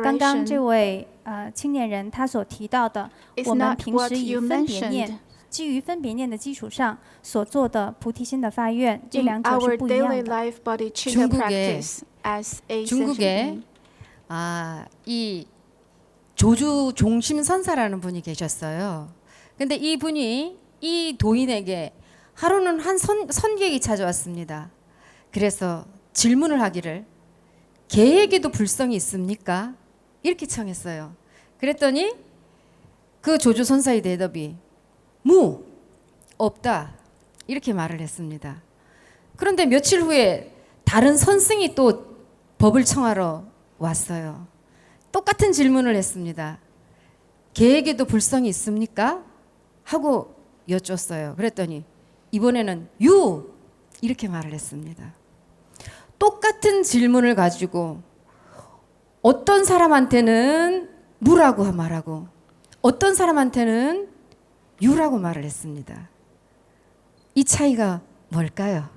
刚刚这位青年人他所提到的，我们平时以分别念。 基于分别念的基础上所做的菩提心的发愿，这两者是不一样的。 중국에 이 조주 종심선사라는 분이 계셨어요. 근데 이 분이 이 도인에게 하루는 한 선객이 찾아왔습니다. 그래서 질문을 하기를 개에게도 불성이 있습니까? 이렇게 청했어요. 그랬더니 그 조주 선사의 대답이 없다 이렇게 말을 했습니다. 그런데 며칠 후에 다른 선승이 또 법을 청하러 왔어요. 똑같은 질문을 했습니다. 개에게도 불성이 있습니까? 하고 여쭈었어요. 그랬더니 이번에는 이렇게 말을 했습니다. 똑같은 질문을 가지고 어떤 사람한테는 무라고 말하고 어떤 사람한테는 유라고 말을 했습니다. 이 차이가 뭘까요?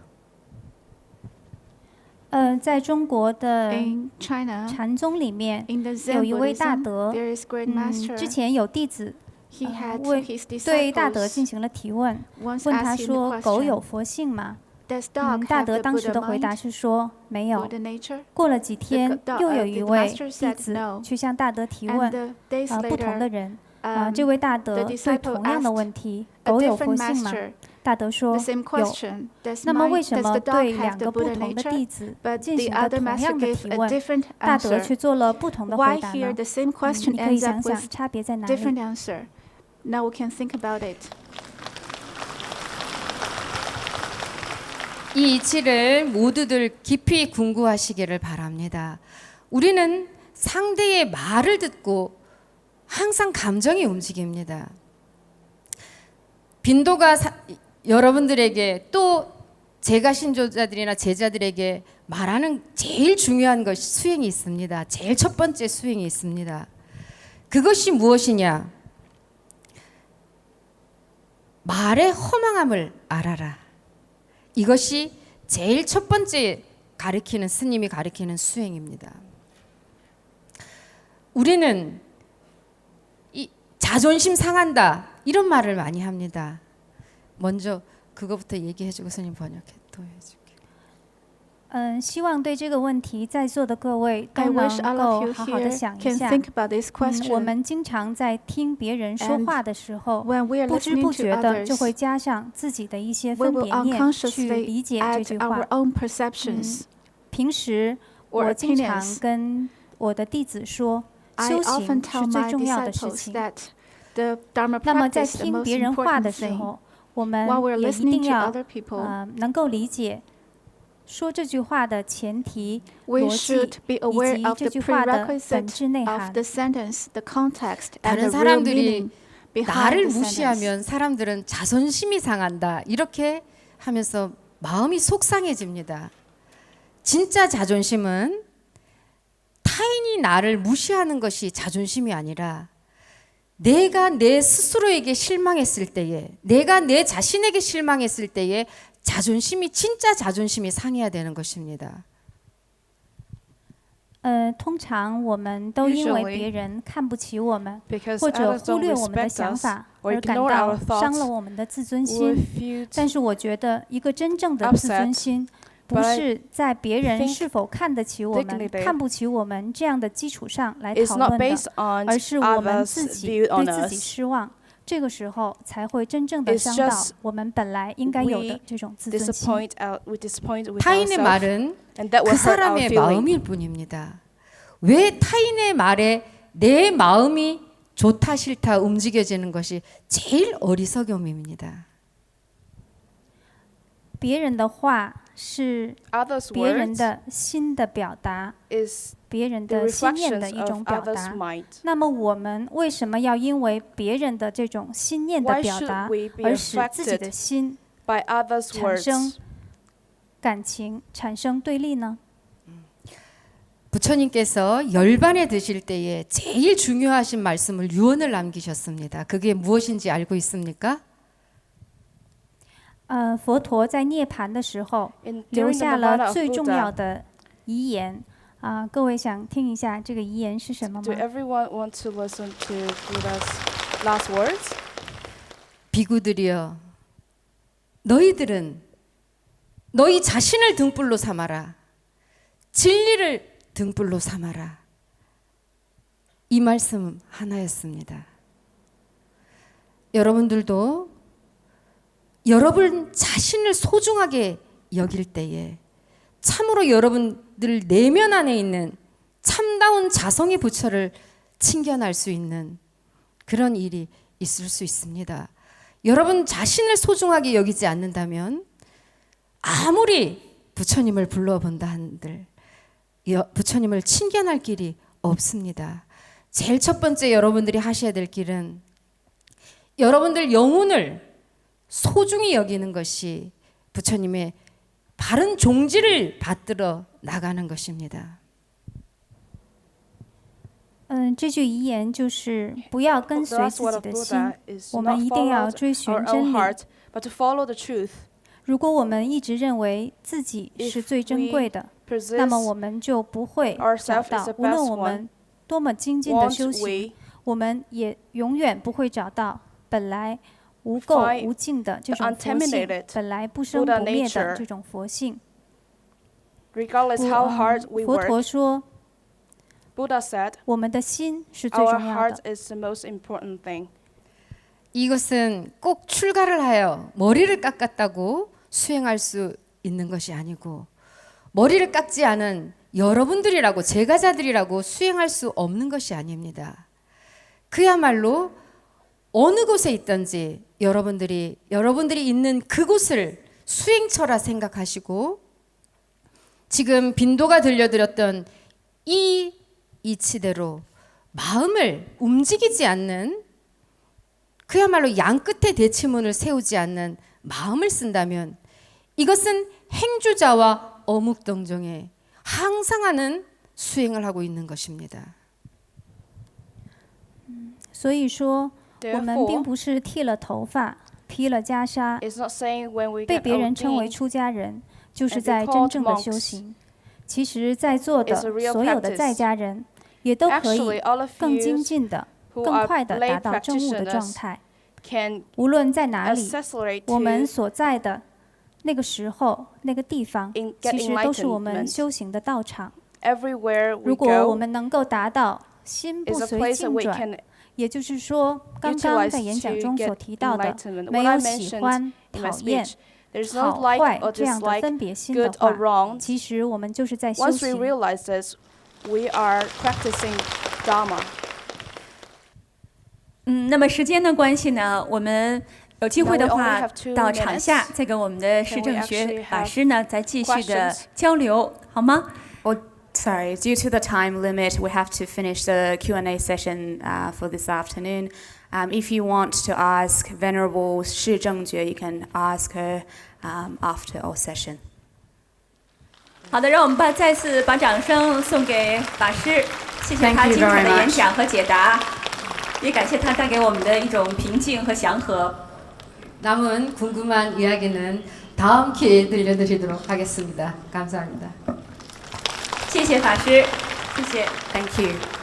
在中国的 In China, 禅宗里面 in the 有 Zen 一位大 Buddhism, 德， there is great master. 之前有弟子 He had 为 his 对大德 disciples 进行了提问， once 问他 asked him 说 the 狗有 question, 佛性吗？ does dog 大 have 德 the 当时 Buddha 的回答 mind, 是说没有。 Buddha nature? 过了几天， The 又有一 the 位 master 弟 said 子 no. 去向大德提 And 问， the days 不同的 later, 人， um, 这位大德 the 对 disciple 同样的 asked 问题， a 狗有佛 different 性吗？ master 大德说 the same 有。 question. Does 那么为 mind, 什 does 么 the 对 dog 两 have 个 the 不 Buddha 同的 nature? 弟子 But 进 the 行了 other 同 master 样的 gave 提 a 问， different 大德 answer. 却做了不同的 Why 回答 here 呢？ the same question 你可以 ends 想 up 想 with 差别在哪里？ different answer? Now we can think about it. 이 이치를 모두들 깊이 궁구하시기를 바랍니다. 우리는 상대의 말을 듣고 항상 감정이 움직입니다. 빈도가 여러분들에게 또 제가 신조자들이나 제자들에게 말하는 제일 중요한 것이 수행이 있습니다. 제일 첫 번째 수행이 있습니다. 그것이 무엇이냐? 말의 허망함을 알아라. 이것이 제일 첫 번째 가르치는 스님이 가르치는 수행입니다. 우리는 이 자존심 상한다 이런 말을 많이 합니다. 먼저 그거부터 얘기해주고 스님 번역해 또 해줄게. 希望对这个问题在座的各位 I 都能 wish all 够 of you 好好的 here 想一 can 下。 think about this 我 question. 们经常在听别人说 And 话的时候， When we are 不知 listening 不 to 觉的就 others, 会加上自己的一些 we 分 will 别念去 unconsciously 理解这 add 句 our 话。 own perceptions. 平时 or 我经常 opinions. 跟我的弟子说， I 修 often 行 tell 是最 my 重要的事 disciples 情。 that the Dharma 那么在 practice is the 听 most 别人话 important 的时 thing. 候，我们 While we're 也一 listening 定 to 要 other people, 能够理解说这句话的前提、 we 逻辑 should be 以 aware 及 of 这 the 句话的本 prerequisite 质内 of 涵。 the sentence, the context, and 다른 the real 사람들이 meaning behind 나를 the sentence. 무시하면 사람들은 자존심이 상한다. 이렇게 하면서 마음이 속상해집니다. 진짜 자존심은 타인이 나를 무시하는 것이 자존심이 아니라 내가 내 스스로에게 실망했을 때에, 내가 내 자신에게 실망했을 때에 자존심이 진짜 자존심이 상해야 되는 것입니다. 通常我们都因为 Usually, 别人看不起我们， because 或者 others 忽 don't 略我们的 respect 想 us 法， or 而感 ignore 到 our 伤了 thoughts 我们的自 or 尊心。 feel 但是我觉得，一个真正的自尊 upset, 心，不 but I 是在别人 think 是否看得起我们、 dignity 看不起我们这样的基础上来 is 讨 not 论的， based on 而是我们 others' 自己 view 对 on 自己 us. 失望。这个时候才会真正的 It's 伤到 just 我们本来应该有的 we 这种自尊心。 we disappoint with 타인의 ourselves, 말은 and that 그 will hurt our 사람의 feeling. 마음일 뿐입니다. 왜 타인의 말에 내 마음이 좋다 싫다 움직여지는 것이 제일 어리석음입니다. 别人的话是 Others' 别人 words 的心的表达， is 别人 the 的心念的 reflections 一种 of 表 others' 达。 mind. 那么我们为什么要因为别人的这种心念的 Why 表 should 达， we be 而使自己的 affected 心 by others' 产生 words? 感情、产生对立呢？ 부처님께서 열반에 드실 때에 제일 중요하신 말씀을 유언을 남기셨습니다. 그게 무엇인지 알고 있습니까? 佛陀在涅槃的时候 In 留 during the 下 Nirvana 了 of 最重要 Buddha, 的遗言各位想听一下这个遗言是什么 do 吗？ everyone want to listen to Buddha's last words? 비구들이여, 너희들은 너희 자신을 등불로 삼아라. 진리를 등불로 삼아라. 이 말씀 하나였습니다. 여러분들도 여러분 자신을 소중하게 여길 때에 참으로 여러분들 내면 안에 있는 참다운 자성의 부처를 친견할 수 있는 그런 일이 있을 수 있습니다. 여러분 자신을 소중하게 여기지 않는다면 아무리 부처님을 불러본다 한들 부처님을 친견할 길이 없습니다. 제일 첫 번째 여러분들이 하셔야 될 길은 여러분들 영혼을 소중히 여기는 것이 부처님의 바른 종지를 받들어 나가는 것입니다. 这句遗言就是不要跟随自己的心，我们一定要追寻真理。如果我们一直认为自己是最珍贵的，那么我们就不会找到，无论我们多么精进的修行，我们也永远不会找到本来无垢无尽的这种佛性，本来不生不灭的这种佛性。佛陀说，我们的心是最重要的。 이것은 꼭 출가를 하여 머리를 깎았다고 수행할 수 있는 것이 아니고 머리를 깎지 않은 여러분들이라고 제가자들이라고 수행할 수 없는 것이 아닙니다. 그야말로 어느 곳에 있든지 여러분들이 있는 그곳을 수행처라 생각하시고 지금 빈도가 들려드렸던 이 이치대로 마음을 움직이지 않는 그야말로 양끝에 대치문을 세우지 않는 마음을 쓴다면 이것은 행주자와 어묵동정에 항상 하는 수행을 하고 있는 것입니다. 所以说，我们并不是剃了头发、披了袈裟，被别人称为出家人，就是在真正的修行。其实，在座的所有的在家人，也都可以更精进的、更快的达到证悟的状态。无论在哪里，我们所在的那个时候、那个地方，其实都是我们修行的道场。如果我们能够达到心不随境转，也就是说，刚刚在演讲中所提到的，没有喜欢、讨厌、好坏这样的分别心的话，其实我们就是在修行。那么时间的关系呢，我们有机会的话到场下再跟我们的释正学法师呢再继续的交流，好吗？ Sorry, due to the time limit, we have to finish the Q&A session for this afternoon. If you want to ask Venerable Shi Zhengjue, you can ask her after our session. 好的，让我们再次把掌声送给法师，谢谢他精彩的演讲和解答，也感谢他带给我们的一种平静和祥和。 남은 궁금한 이야기는 다음 기회에 들려드리도록 하겠습니다. 감사합니다. 谢谢法师，谢谢 ，Thank you.